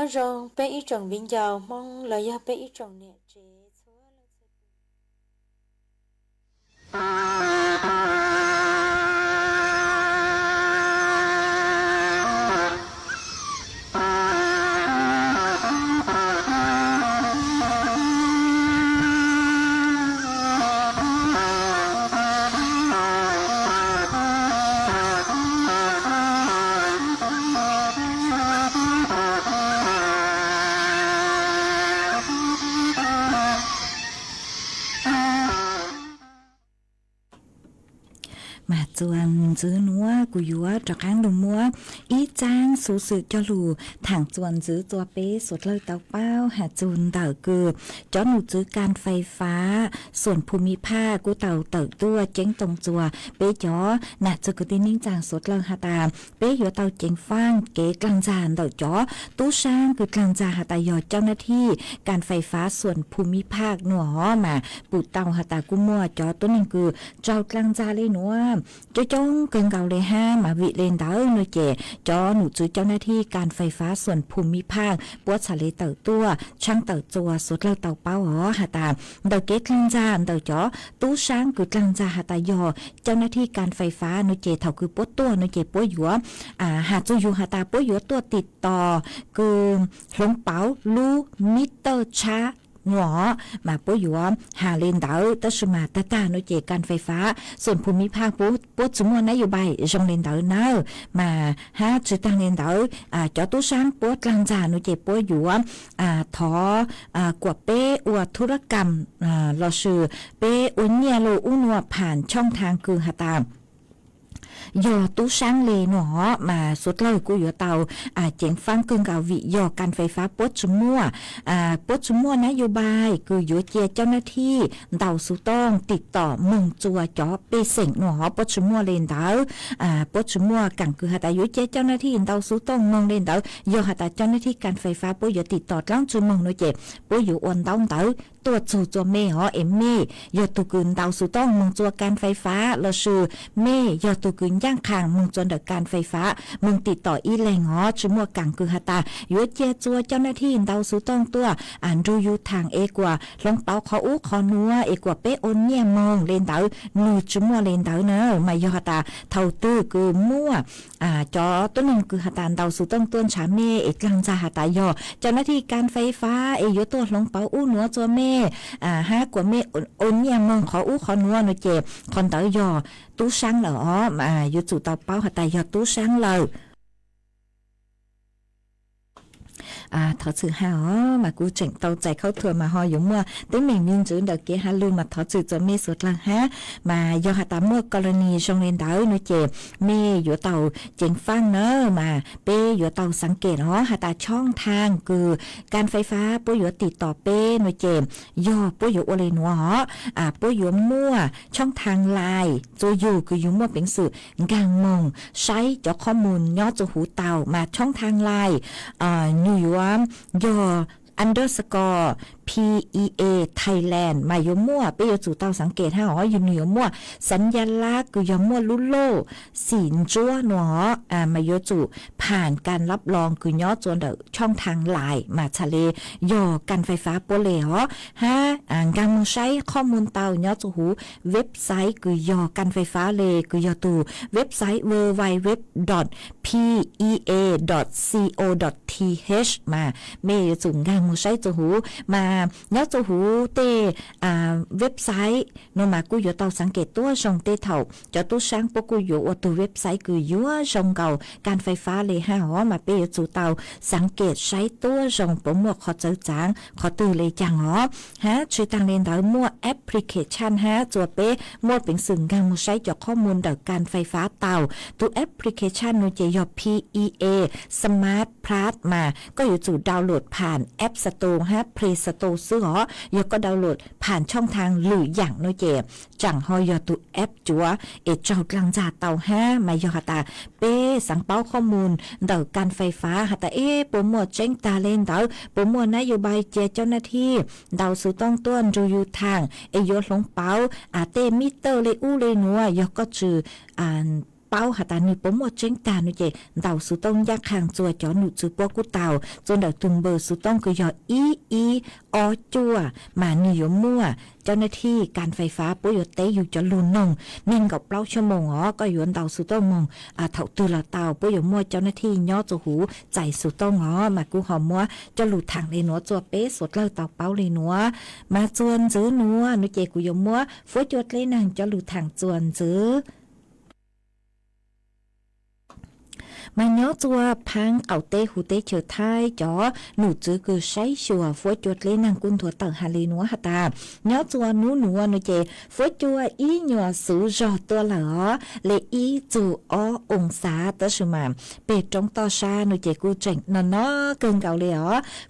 nhớ rằng bên ý trồng bên giàu mong lời do bên ý trồng nhẹ chế mà chuan giữ núa của yếu cho kháng đồng múa ý trang số sự cho lù thẳng chuan giữตัวเป๊ะสุดเลยเตาเป้าหาจูนเต่าคือจอหนูซื้อการไฟฟ้าส่วนภูมิภาคกูเต่าตัวเจ๊งตรงจัวเป๊ะจอน่ะจะกูตีนิ่งจางสุดเลยหาตาเป๊ะอยู่เต่าเจ๊งฟังเก๋กลางจานเต่าจอตู้ช่างคือกลางจาหาตายอเจ้าหน้าที่การไฟฟ้าส่วนภูมิภาคหนัวมาปูเต่าหาตากูมัวจอตัวนึงคือเจ้ากลางจาเลยหนัวจ้องเกินเก่าเลยห้ามาวิเลนเตอร์หนูเจจอหนูจื้อเจ้าหน้าที่การไฟฟ้าส่วนภูมิภาคปวดสะเลเต่าตัวช่างเต่าจัวสุดเราเต่าเป้าหอหาตาเต่าเกตกลางจาเต่าจอตู้ช้างคือกลางจาหาตายอเจ้าหน้าที่การไฟฟ้าหนูเจเท่าคือปวดตัวหนูเจปวดหัวหาจูอยู่หาตาปวดหัวตัวติดต่อคือหลงเป๋าลูมิเตอร์ช้าหงอมาปุ้ยอยู่หาเลนเดาตัชมาตาตาโนเจการไฟฟ้าส่วนภูมิภาคปุ๊บสมมตินโยบายจงเลนเดาเนอมาหาจุดตั้งเลนเดาจอตู้ช้างปุ๊บกลางจาโนเจปุ้ยอยู่ถอกว่าเป้อวธุรกรรมเราชื่อเป้อุนเนียโลอุนัวผ่านช่องทางคือหาตามยอตู้ช้างเลหนอมาสุดเลยกูอยู่เตาเจ๋งฟังกึ่งเก่าวิยอการไฟฟ้าปดชมัวนโยบายคืออยู่เจียเจ้าหน้าที่เตาสุต้องติดต่อมึงจัวจอเปเส็งหนอปดชมัวเลนเตาปดชมัวกังคือหาตาอยู่เจียเจ้าหน้าที่เตาสุต้องมึงเลนเตายอหาตาเจ้าหน้าที่การไฟฟ้าปุ้ยอยู่ติดต่อล่างจูมึงโนเจ็บปุ้ยอยู่อ่อนเตาตัวจูจัวเมหอเอ็มเมยอตุกุนเตาสุต้องมึงจัวการไฟฟ้าเราชื่อเมยอตุกุนย่างคางมึงจนเดการไฟฟ้ามึงติดต่ออีแรงหอชั่วโมงกังคือหาตาอยู่เจียจัวเจ้าหน้าที่เตาสุต้องตัวดูอยู่ทางเอกว่าลองเป่าขออู้ขอนัวเอกว่าเป้อนเนี่ยมองเลนเตาหนูชั่วโมงเลนเตาเนอะมายอหาตาเท่าตื้อคือมั่วจอตัวหนึ่งคือหาตาเตาสุต้องต้นฉาเมเอกลังจะหาตายอเจ้าหน้าที่การไฟฟ้าเอยตัวลองเป่าอู้นัวจัวเมฮะกว่าเมอนเนี่ยมองขออู้ขอนัวหนูเจ็บคอนเตยอตู้ช้างเหรอมาอยู่จู่เตาเป้าหาตายอตู้ช้างเลยถอดสื่อหามากูเจ๋งเตาใจเข้าทัวมาหออยู่เมื่อได้เหม่งมินจืนเดกเกฮาลูมาถอดสื่อจะเมสุดละฮะมายอหาตาเมื่อกรณีชงเลนดาวนูเจเมอยู่เตาเจ๋งฟังเนอะมาเป้อยู่เตาสังเกตหาตาช่องทางคือการไฟฟ้าปุ้ยอยู่ติดต่อเป้นูเจยอปุ้ยอยู่โอเลนัวปุ้ยอยู่มั่วช่องทางไลน์จะอยู่คืออยู่มั่วเป็นสื่อกางมงใช้เจาะข้อมูลย่อจะหูเตามาช่องทางไลน์อยู่ยอunderscore PEA Thailand มายมั่วไปอยู่จู่เตาสังเกตให้อยู่เหนือมั่วสัญลักษณ์คือยมั่วลุโลสินจั่วหนอมายจู่ผ่านการรับรองคือย่อจนช่องทางไลน์มาทะเลยอการไฟฟ้าโปเลการมึงใช้ข้อมูลเตาย่อจู่หูเว็บไซต์คือยอการไฟฟ้าเลยคือยอตู่เว็บไซต์ www.pea.co.th มาเมยจู่งานมึงใช้จู่หูมาย่อจะหูเตเว็บไซต์โนมากูอยู่เตาสังเกตตัวชงเตเถ่าจะตู้ช้างปกูอยู่ว่าตัวเว็บไซต์คือยัวชงเก่าการไฟฟ้าเลยห้าหอมาเปย์จู่เตาสังเกตใช้ตัวชงปมั่วขอเจอจางขอตื่นเลยจังหอช่วยตังเลนเตามั่วแอปพลิเคชันจัวเป้มั่วเป็นสื่อการมั่วใช้จากข้อมูลเดการไฟฟ้าเตาตัวแอปพลิเคชันนูเจยอ PEA Smart Plus มาก็อยู่จู่ดาวน์โหลดผ่านแอป Store Play Store ซื้อหอยก็ดาวน์โหลดผ่านช่องทางหรืออย่างโนเจจังหอยตุแอปจัวเจ้ากลางจาเตา5มายอหตาเป้สังเป้าข้อมูลเดการไฟฟ้าหตาโปรโมทเจ้งตาเล่นเดาโปรโมทนโยบายเจ้าหน้าที่เดาสู่ต้องต้นจูอยู่ทางยศลงเป้าเตมิเตอร์เลอูเลนัวยก็จือ เป้าหาตาหนูปมวดเจ้งตาหนูเจเดาสุต้องยักห่างจัวจอหนูจือปวกุเต่าจนเดาตุงเบอร์สุต้องคือยออีออจัวมาหนูยมั่วเจ้าหน้าที่การไฟฟ้าปุยเตอยู่จะลุนนงเน่งกับเปล่าชั่วโมงก็ยวนเดาสุต้องมองเถ่าตือละเต่าปุยมั่วเจ้าหน้าที่ย่อจะหูใจสุต้องมากูหอมมัวจะหลุดทางเลยหนัวจัวเป๊ะสดเล่าเต่าเป้าเลยหนัวมาจวนจื้อหนัวหนูเจกูยมัวฝนจดเลยนางจะหลุดทางจวนจื้อมาเนาะจัวพังเอาเตหูเตเฉยไทยจ๋อหนูจื้อคือใช้ชัวฝนจดเลยนางกุนถั่วเต่าฮาลีนัวหตาเนาะจัวหนูหนูเจฝนจัวอีหนัวสูจอตัวเหลอเลอีจูองศาตะชุมาเป็ดจงต่อชาหนูเจกูเจ๋งนอเกินเก่าเลย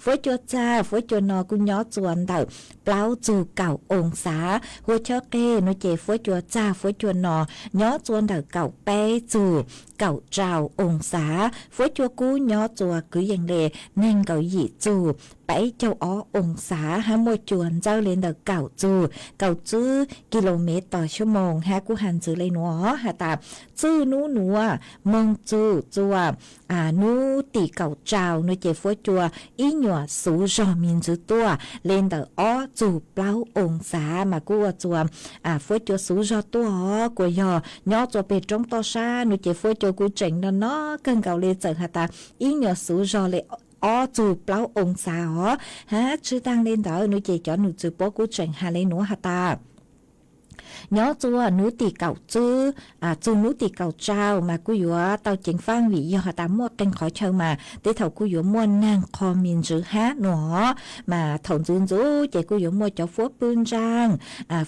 ฝนจดจ้าฝนจดนอกุญยอจวนเต่าเปล่าจูเก่าองศาหัวเชเกหนูเจฝนจดจ้าฝนจดนอยอจวนเต่าเก่าเป้จูเก่าเจ้าองศาฝนจัวกูยอจัวคืออย่างเลเน่งเก่าหยีจูไปเจ้าองศาหาโมจวนเจ้าเลนเดอเก่าจูกิโลเมตรต่อชั่วโมงฮะกูหันจือเลยหนัวฮะตาจื้อนูหนัวมองจูจัวนูตีเก่าเจ้าหนูเจฝนจัวอีหนัวสูจอมินจือตัวเลนเดอจูเปล่าองศามากูจัวฝนจัวสูจอตัวกูยอยอจัวเป็ดจงต่อชาหนูเจฝนจัวกูเจ๋งเนาะเกินเก่าเลยเจอฮะตาอีหนัวสูจอเลยจูเปล่าองศาฮะชื่อตั้งเล่นเดอหนูเจจอหนูจือปอกูเจ๋งฮาเลยหนูฮะตาnhớ chua nú tì cậu chứ chu nú tì cậu trao mà cú dúa tao chính phang vị do họ tám một tên khỏi chơi mà để thầu cú dúa mua nàng kho miền chữ hát nữa mà thầu dương dú chạy cú dúa mua cho phốt bươn trang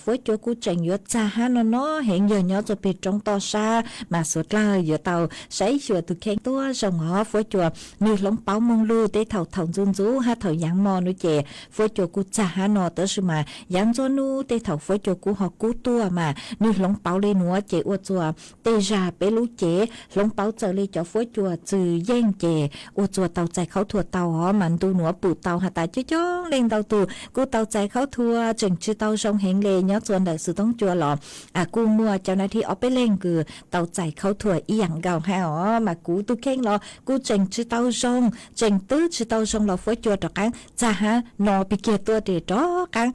phốt cho cú trình dúa cha hát nó hiện giờ nhớ cho biệt trong to xa mà suốt lời dúa tàu sấy chùa từ khen tua rồng họ phốt chùa như lóng báo mông lưu để thầu dương dú hát thầu giảng mò nữa chè phốt cho cú cha hát nó tới sự mà giảng cho nu để thầu phốt cho cú họ cú tua mà như lóng báo lên nữa chế ô chùa tê ra bé lú chế lóng báo trở lên cho phối chùa trừ gian chế ô chùa tàu chạy khẩu thua tàu họ mạnh tu nữa bù tàu hà tại chứ chó lên tàu tù cô tàu chạy khẩu thua chừng chứ tàu sông hẹn lê nhớ chùa đại sự tống chùa lọ cô mua cho nó thì ở bé lên cứ tàu chạy khẩu thua y dạng gạo ha họ mà cú tu khen lọ cú chừng chứ tàu sông chừng tứ chứ tàu sông lọ phối chùa trọc cán cha ha nọ bị kia tua để đó cán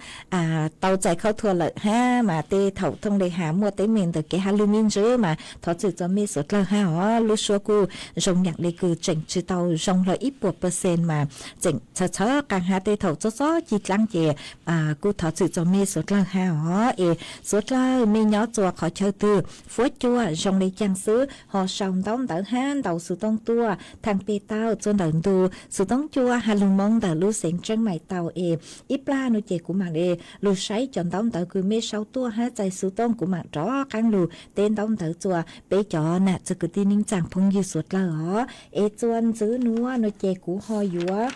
tàu chạy khẩu thua lợi ha mà tê thầu thông để hàm mua tới mình từ cái halumin chứ mà thọ chữ cho mi sốt là ha ó lúc xưa cô rong nhạc lấy cứ chỉnh chữ tàu rong là ít bộ percent mà chỉnh chớ càng ha tê thầu chó chỉ lăng chè cô thọ chữ cho mi sốt là ha ó sốt là mi nhó chùa khỏi chơi từ phốt chua rong lấy trang sứ họ sòng đóng đỡ han đầu sự tông tua thằng pê tao cho đỡ tu sự tông chua halumon đỡ lu sen trăng mày tàu ít la nó chè của mà lu sấy chọn đóng đỡ cứ mi sau tua ha chạy sự tông của mà rõ căng lù tên đóng đỡ chùa bé chó nè cho cứ tin ninh chẳng phong như suốt là ó chuan giữ núa nó chè của ho dúa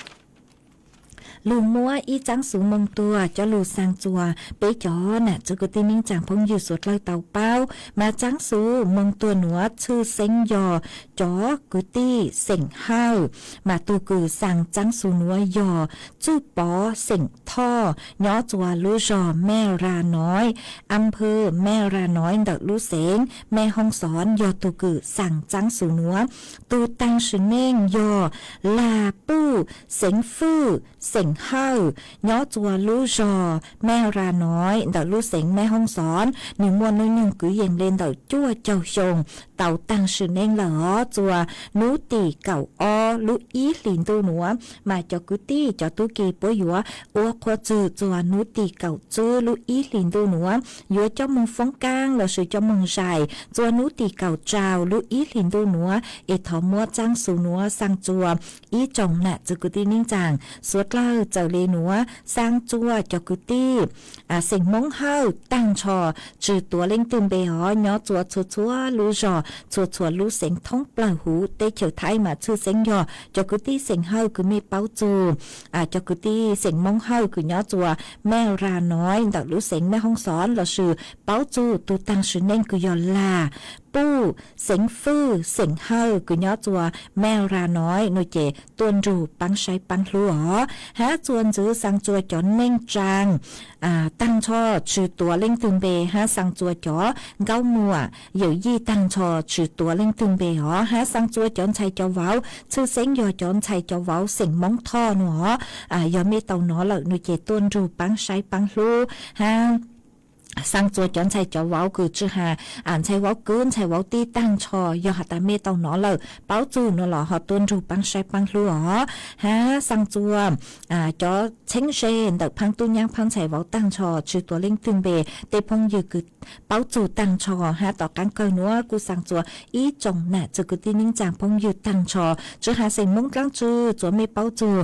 lù mua y trắng xuống mông tua cho lù sang chùa bé chó nè cho cái tin ninh chẳng phong như suốt lời tàu bao mà trắng xuống mông tua núa chư xanh giò chó cứ ti sỉnh hao mà tu cứ sang trắng xuống núa giò chú bó sỉnh tho nhỏ chùa lú giò mẹ ra nói âm phơ mẹ ra nói đợt lú xén mẹ hong xón giò tu cứ sang trắng xuống núa tu tăng sự nên giò là pu sỉnh phư sỉnh hao nhỏ chùa lú giò mẹ ra nói đợt lú xén mẹ hong xón nhưng mua nơi nhưng cứ dành lên đợt chua châu sông tàu tăng sự nên là ó chùa nú tì cậu o lú ý liền tu nữa mà cho cứ ti cho tu kỳ bố dúa ô khoa chữ chùa nú tì cậu chữ lú ý liền tu nữa dúa cho mông phóng cang là sự cho mông dài chùa nú tì cậu trào lú ý liền tu nữa thọ mua trang số nữa sang chùa ý chồng nè cho cứ ti ninh chàng suốt lao trở lên nữa sang chùa cho cứ ti sinh mông hao tăng trò trừ tua lên từng bề họ nhỏ chùa chùa lú rò chùa lú sinh thông bờ hú tê trở thái mà chưa sinh nhỏ cho cứ ti sinh hao cứ mi bao chù cho cứ ti sinh mông hao cứ nhỏ chùa mẹ ra nói đợt lú sinh mẹ không xón là sự bao chù tu tăng sự nên cứ giò là ปูเสียงฟื้เสียงเฮอกุย้อจัวแมวราน้อยโนเจตวนรูปังใช้ปังหลัวหาจวนจื้อสังจัวจอนเน่งจางตั้งช่อชื่อตัวเล่งตึงเบหาสังจัวจ๋อเก้ามัวอยู่ยี่ตั้งช่อชื่อตัวเล่งตึงเบหอหาสังจัวจอนชัยจอเว้าชื่อเสียงยอจอนชัยจอเว้าเสียงมองท่อหนอยอมเมเตาหนอเหล่าโนเจตวนรูปังใช้ปังหลัวหาsang chùa chọn chạy cho vào cứ chứ hà chạy vào cướn chạy vào ti tăng cho do họ ta mê tàu nó lờ báo chú nó là họ tuân rù băng sai băng lúa ha sang chùa cho chánh sen đợt phăng tu nhang phăng chạy vào tăng cho chữตัว linh tương bề tê phong như cứ báo chú tăng cho ha tỏ cán cơ nữa cứ sang chùa ý chồng nè chứ cứ tin ninh chàng phong như tăng cho chứ hà sinh mong lắng chữ chùa mê báo chú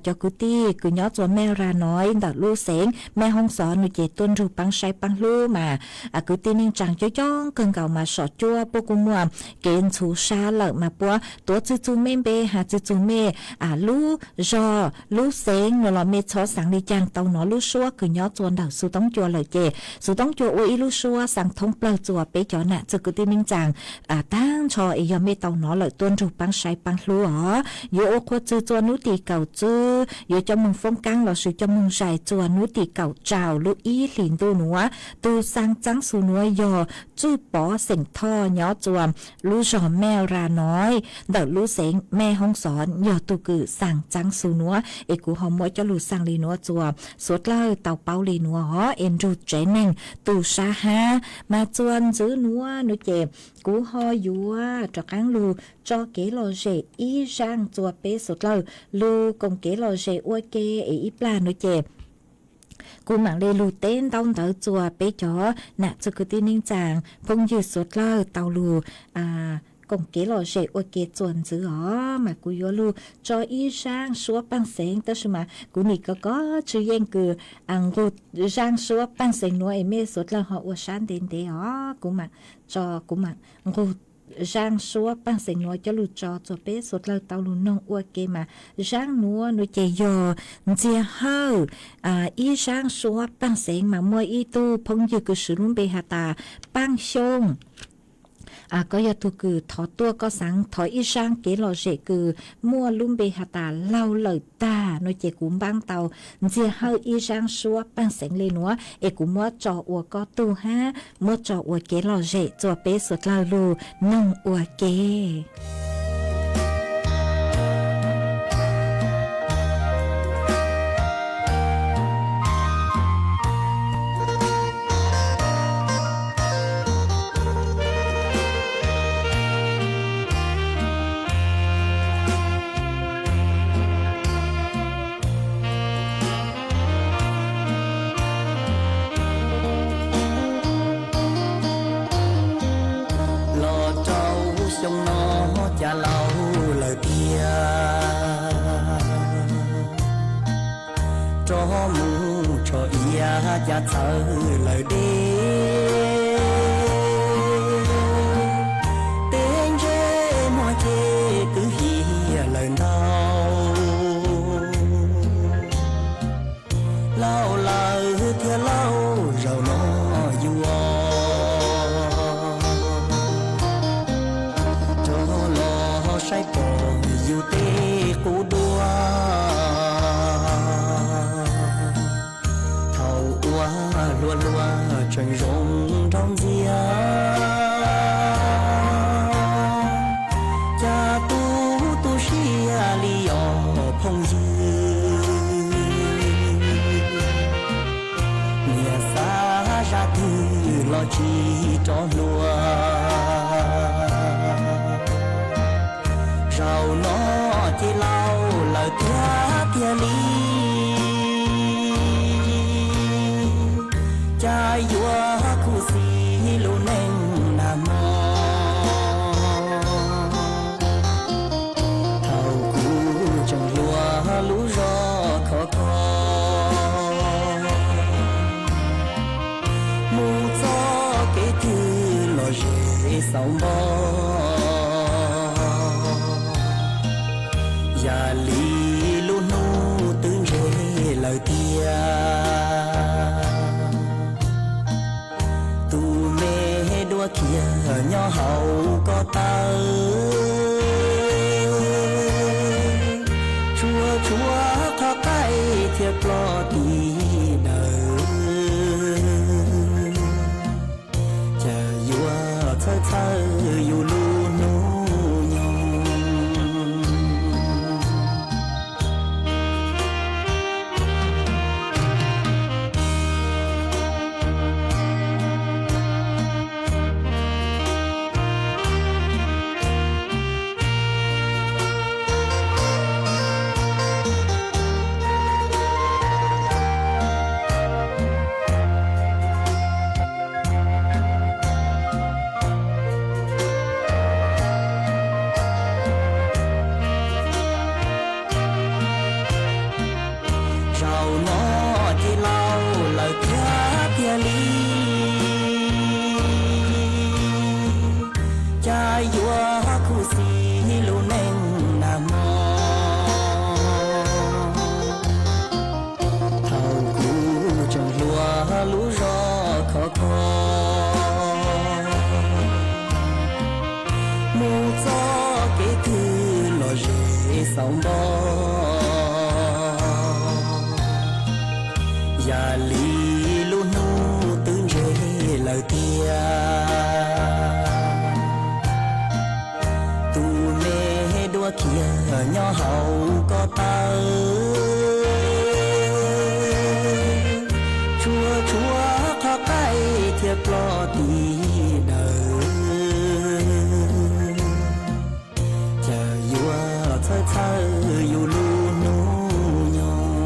cho cứ ti cứ nhớ chùa mẹ ra nói đợt lưu sáng mẹ hông sợ người chị tuân rù băng sai băng lưu mà cứ tin ninh chàng cho chong cơn cầu mà sọ chua bố cô mua kiến chú xa lợ mà bố tổ chữ chú mê bê hà chữ chú mê lú do lú sáng rồi là mê chó sáng đi chàng tàu nó lú xua cứ nhớ chuồn đảo su tống chùa lời chê su tống chùa ui lú xua sáng thông plơ chùa bế chó nạ chứ cứ tin ninh chàng tăng cho ý mê tàu nó lời tuân rù băng sai băng lưu dù ô khoa chữ chùa nú tì cầu chữ dù cho mừng phong căng là sự cho mừng dài chùa nú tì cầu trào lú ý lìn tu núa tu sang trắng su núa dò chữ bỏ sỉnh tho nhớ chùa lú giò mèo ra nói đỡ lú sáng mẹ hông xón dò tu cử sang trắng su núa ý cú hông mỗi cho lú sang lì núa chùa suốt lời tàu bao lì núa em rụt trẻ nành tu sa ha mà chuan giữ núa núa chè cú ho dúa cho cán lù cho kế lò rể y rang chùa bế suốt lời lù cùng kế lò rể ua kê ý pla núa chè cú mạng lê lù tên tông tàu chùa bế chó nạ cho cứ tin ninh chàng phong như suốt lời tàu lù cùng kế lò rể ua kê chuồn giữ mà cú yếu lù cho y rang xua băng sáng tất mà cú nị có chữ yên cử ngụt rang xua băng sáng núa em mê suốt lời họ ua sáng đến thế cú mạng cho cú mạng ngụt rang xua băng sáng núa cho lù cho bế suốt lời tàu lù nông ua kê mà rang núa núa chè dò chia hơ y rang xua băng sáng mà mua y tu phong như cứ sử dụng bê hà tà băng xông có giờ tu cứ thọ tua có sáng thọ y sang kế lò rễ cứ mua lum bê hà tà lau lời ta nói chế cũng băng tàu chia hơi y sang xua băng sáng lên nữa e cũng mua trò ua có tu ha mua trò ua kế lò rễ cho bê suốt lao lù nông ua kế cha thở lời đi tên rê mọi chê cứ hi lời nào lâu lời theo lâu rồi nó vua cho lo say còn dù tê cú đua lua lua trời rộng trong dia cha tu xia li yo phong dư nia xa ra thư lo chi cho lúa rau nó chỉ lau lời kia li cha yua khu si lu neng nam thầu khu chẳng yua lu ro khó khó mu cho cái thư lo dễ sau mơ ya li lu nu tương rê lời tia kia nhỏ hậu ชัวขอใกล้เทียกลอตีเดินจะอยู่เธออยู่ลูนูยอง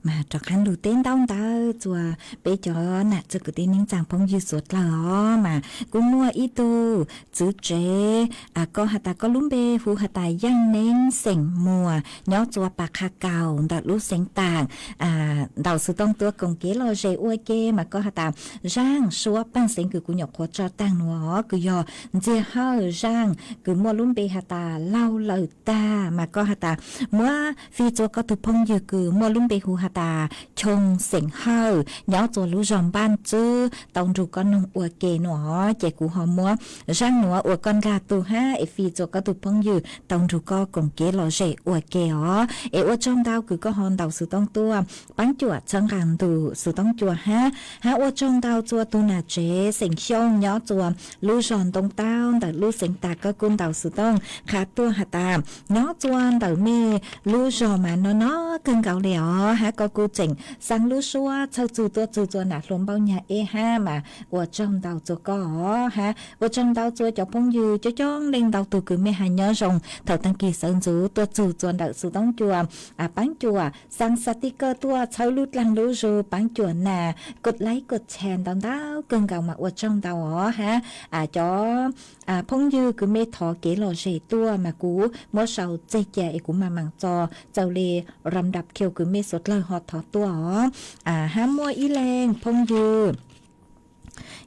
mà cho khán đủ tên đau ta chùa bây giờ nè cho cái tên những chàng phong dư suốt là mà cũng mua ít tu chữ chế có hạt ta có lúm bê phu hạt ta giang nén sành mùa nhó chùa bạc hà cầu đặt lú sành tàng đầu sự tông tua công kế lo dễ uai kê mà có hạt ta rang xua ban sành cứ cũng nhọc khó cho tàng nó cứ do dễ hơi rang cứ mua lúm bê hạt ta lau lời ta mà có hạt ta mua phi chùa có tu phong dư cứ mua lúm bê hu hạt ta chồng sành hơi nhó chùa lú ròm ban chứ tông ru con nông uai kê nó chạy cụ họ mua rang nó uai con gà tu ha phi chùa có tu phong dư tông ru có công kế lo dễ uai kê ó uai trong đau cứ có hòn đầu sự tông tua bán chùa chân hàng tu sự tông chùa ha uai trong đau chùa tu nà chế sành xông nhó chùa lú ròn tông tao tại lú sành ta có cung đầu sự tông khá tua hạt ta nhó chùa tại mê lú rò mà nó cân gạo lẻo ha có cô chỉnh sang lú xua châu chùa nà lùm bao nhà ha mà uai trong đau chùa có ha uai trong đau chùa cho phong dư cho lên đau tu cứ mê hà nhớ rồng thầu tăng kỳ sơn dữ tua chùa đạo sự tông chùa bán chùa sang sticker tua châu lút lăng lú rù bán chùa nà cột lấy cột chèn đau đau cân gạo mà uai trong đau ha cho phong dư cứ mê thọ kế lò rể tua mà cú mua sầu dây chè cũng mà mảng cho châu lê rầm đập kêu cứ mê sốt lời họ thọ tua ha mua ý lên phong dư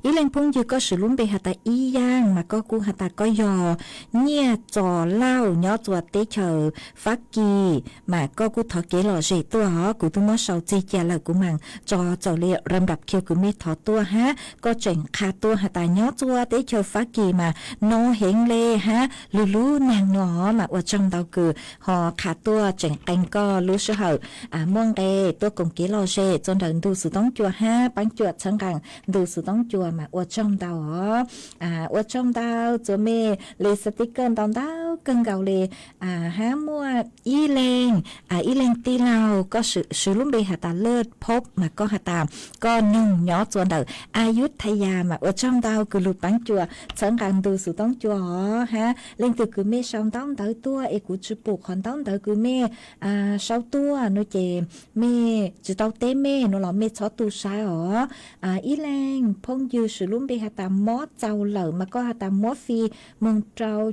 ý lên phong dư có sử lúm bề hạt ta ý giang mà có cu hạt ta có giò nhia trò lao nhó chùa tế chờ phát kỳ mà có cu thọ kế lò rể tua hó cụ tu mua sầu dây chè là của mảng cho châu lê rầm đập kêu cứ mê thọ tua ha có chuyện khá tua hạt ta nhó chùa tế chờ phát kỳ mà nó hẹn lê ha lú nàng nó mà ở trong đầu cử họ khá tua chuyện canh co lú sơ hở muông đề tua cùng kế lò rể cho đợn tu sự tống chùa ha bán chùa chẳng càng tu sự tống chùa mà ở trong đầu ở trong đầu cho mê lê sticker đòn đau cân gạo lê ha mua y lên ti lao có sự lúc đây hạt ta lợt pop mà có hạt ta có nung nhỏ cho đợn ayut thay ya mà ở trong đầu cứ lụt bán chùa chẳng càng tu sự tống chùa ha lên từ cứ mê xong tống tới tua cụ chụp buộc còn tống tới cứ mê sau tua nó chè mê chỉ tao té mê nó là mê chó tu sai ý lên phong dư sử luôn bị hạt tạm mót trâu lợn mà có hạt tạm mót phi mong trâu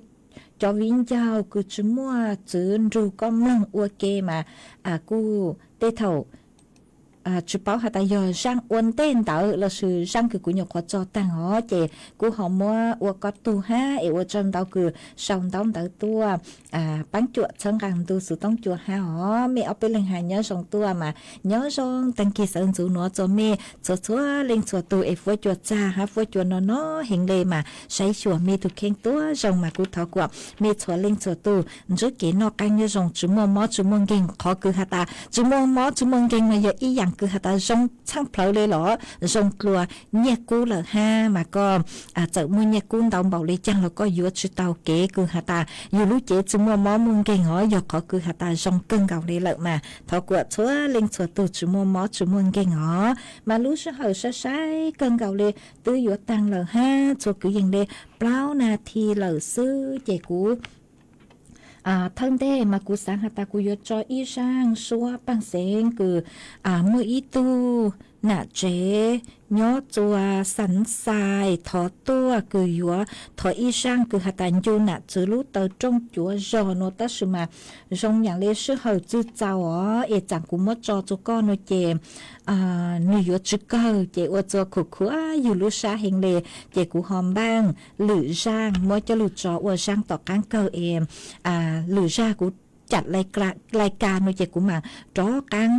cho vinh giao cứ chỉ mua chữ ru con lăng ua kê mà cu tê thầu chú bảo hạt tài giờ sang uốn tên tạo là sự sang cứ của nhục họ cho tăng họ chè của họ mua uốn có tu ha uốn trong tàu cứ xong tàu tới tua bán chuột sang càng tu sự tông chuột ha họ mẹ ở bên lên hà nhớ xong tua mà nhớ xong tăng kỳ sơn chủ nó cho mẹ cho chúa lên chuột tu với chuột cha ha với chuột nó hình đề mà say chuột mẹ tu khen tua rồng mà cứ thọ quạ mẹ chuột lên chuột tu rất kỹ nó canh như rồng chú mò chú mông kinh khó cứ hạt ta chú mò chú mông kinh mà giờ ý dạng cứ hạt ta rong sang phở lên lỏ rong cua nhẹ cú là ha mà có chợ mua nhẹ cú đồng bảo lấy chăng là có vừa chú tàu kế cứ hạt ta vừa lúc chế chú mua mó mông kinh hỏi giờ có cứ hạt ta rong cưng gạo lên lợ mà thọ của chúa lên chúa tu chú mua mó chú mông kinh hỏi mà lúc sẽ hở sẽ sai cưng gạo lên từ vừa tăng lợ ha chúa cứ dừng lên bao na thì lợ sư chế cú thân thế mà cú sáng hạt ta cú yo cho y sang xua bằng sen cứ mua y tu น่ะเจย้อจัวสันทรายถอตัวกือยัวถออีช่างกือหตันยูน่ะจือรู้เตอจงจัวจอโนตัสมาจงอย่างเลชื่อเหอจื้อเจ้าอ๋อเอจังกุมจอจุก้อโนเจนิยจื้อเกอเจอจัวขุขัวอยู่ลุชาเฮงเลเจกูหอมบ้างหรือช่างมัวจะหลุดจออวช่างต่อกังเกอเอมหรือช่างกูจัดรายการโนเจกุมาจ้อกัง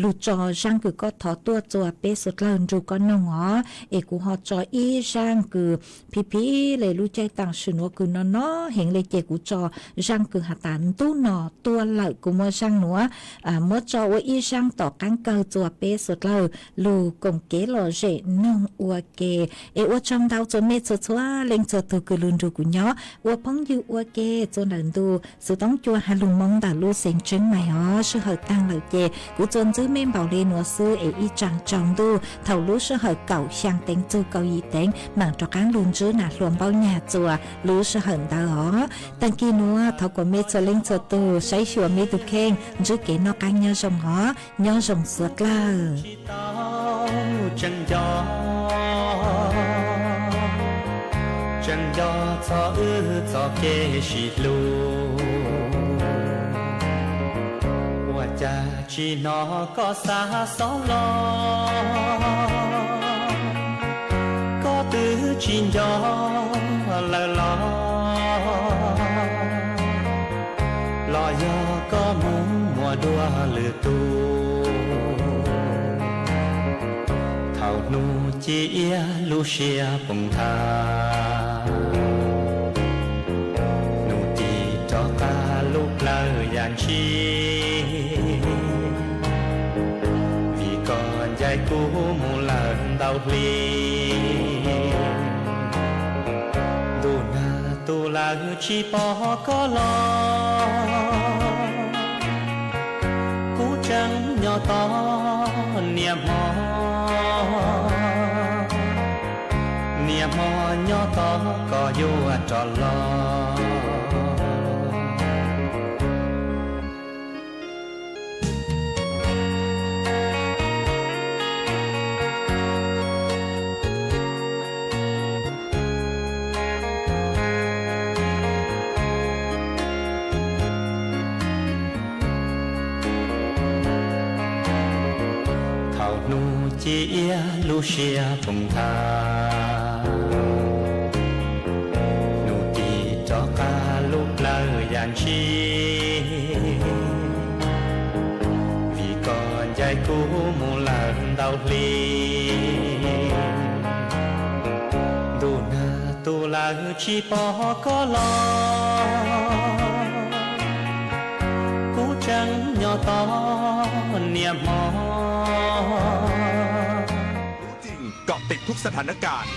ลูจอช่างคือก็ถอตัวจัวเปสุดเลินจูก็นงอ๋อเอกูฮอจออีช่างคือพี่เลยรู้ใจต่างชุนว่าคือนอนเห็นเลยเจกูจอช่างคือหาตันตู้หนอตัวเหล่กูมัวช่างหนัวมัวจอว่าอีช่างต่อกังเกอจัวเปสุดเลินลูกงเกลอเจนงอัวเกเอว่าจอมดาวจนเมจชัวเล็งจะตัวคือลืนจูกูเนาะว่าพังยูอัวเกจนเดินดูสุดต้องจัวฮาลุงมองแต่ลูเสียงจึงไม่อ๋อชื่อเหอตั้งเหลเจกูจนซื้อเมมเบาเลนัวซื้อเออีจังจองดูเท่ารู้ชื่อเหอเก่าช่างเต็งจูเกาอีเต็งหมั่งจอการลุนจื้อหนาหลวมเบาหยาจัวรู้ชื่อเหอดาอ๋อตังกีนัวเท่ากว่าเมจะเล่งจะตูใช้ชัวเมตุเข่งจื้อเก๋นอกันยอจงอ๋อยอจงสวดเล่าจังยอจอจอเกชิลูว่าจะจีนอก็สาสองลอก็ตื้อจีนยอละลอลอยอก็มุงมัวดัวเลือตูเท่านูจีเอียลูเชียปงทานูตีจอกาลูกเลอยานชีvì còn dài cũ một lần đau ly dù na tu là chỉ bỏ có lo cú trắng nhỏ to niềm mò nhỏ to có vô trò lo chia Lucia phùng tha nụ tì cho ca lúc lơ dàn chi vì còn dài cũ một lần đau ly dù na tu là chỉ bỏ có lo cú trắng nhỏ to niềm mòเกาะติดทุกสถานการณ์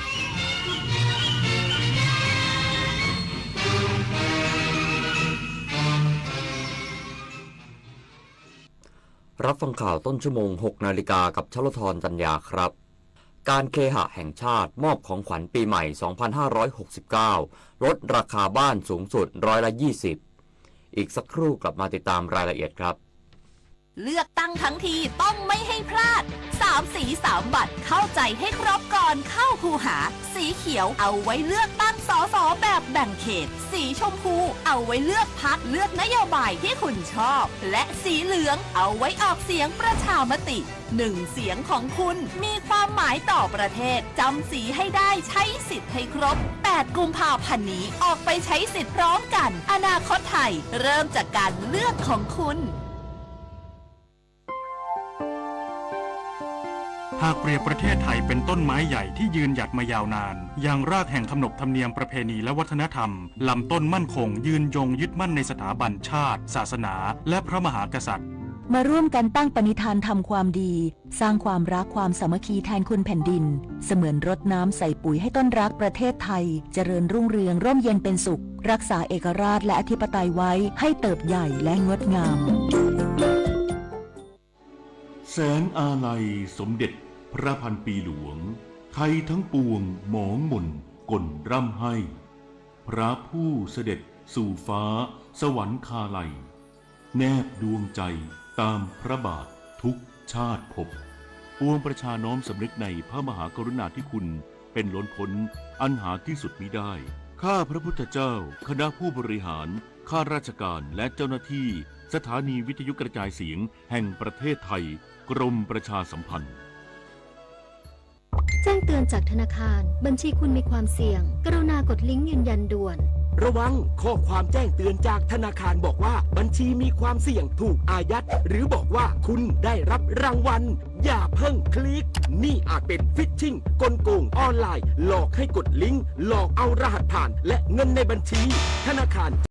รับฟังข่าวต้นชั่วโมง 6 นาฬิกากับชลธรจัญญาครับ การเคหะแห่งชาติมอบของขวัญปีใหม่ 2569 ลดราคาบ้านสูงสุด20%อีกสักครู่กลับมาติดตามรายละเอียดครับ เลือกตั้งทั้งทีต้องไม่ให้พลาด3สี3บัตรเข้าใจให้ครบก่อนเข้าคูหาสีเขียวเอาไว้เลือกตั้งสสแบบแบ่งเขตสีชมพูเอาไว้เลือกพรรคเลือกนโยบายที่คุณชอบและสีเหลืองเอาไว้ออกเสียงประชามติ1เสียงของคุณมีความหมายต่อประเทศจำสีให้ได้ใช้สิทธิ์ให้ครบ8กุมภาพันธ์นี้ออกไปใช้สิทธิ์พร้อมกันอนาคตไทยเริ่มจากการเลือกของคุณหากเปรียบประเทศไทยเป็นต้นไม้ใหญ่ที่ยืนหยัดมายาวนานอย่างรากแห่งขนบธรรมเนียมประเพณีและวัฒนธรรมลำต้นมั่นคงยืนยงยึดมั่นในสถาบันชาติศาสนาและพระมหากษัตริย์มาร่วมกันตั้งปณิธานทำความดีสร้างความรักความสามัคคีแทนคุณแผ่นดินเสมือนรดน้ำใส่ปุ๋ยให้ต้นรักประเทศไทยเจริญรุ่งเรืองร่มเย็นเป็นสุขรักษาเอกราชและอธิปไตยไว้ให้เติบใหญ่และงดงามแสนอาลัยสมเด็จพระพันปีหลวงไทยทั้งปวงหมองหม่นก่นร่ำให้ พระผู้เสด็จสู่ฟ้าสวรรคาลัยแนบดวงใจตามพระบาททุกชาติภพ ปวงประชาน้อมสำนึกในพระมหากรุณาธิคุณเป็นล้นพ้นอันหาที่สุดมิได้ ข้าพระพุทธเจ้าคณะผู้บริหารข้าราชการและเจ้าหน้าที่สถานีวิทยุกระจายเสียงแห่งประเทศไทยกรมประชาสัมพันธ์ แจ้งเตือนจากธนาคารบัญชีคุณมีความเสี่ยงกรุณากดลิงก์ยืนยันด่วน ระวังข้อความแจ้งเตือนจากธนาคารบอกว่าบัญชีมีความเสี่ยงถูกอายัดหรือบอกว่าคุณได้รับรางวัลอย่าเพิ่งคลิกนี่อาจเป็นฟิชชิงกลโกงออนไลน์หลอกให้กดลิงก์หลอกเอารหัสผ่านและเงินในบัญชีธนาคาร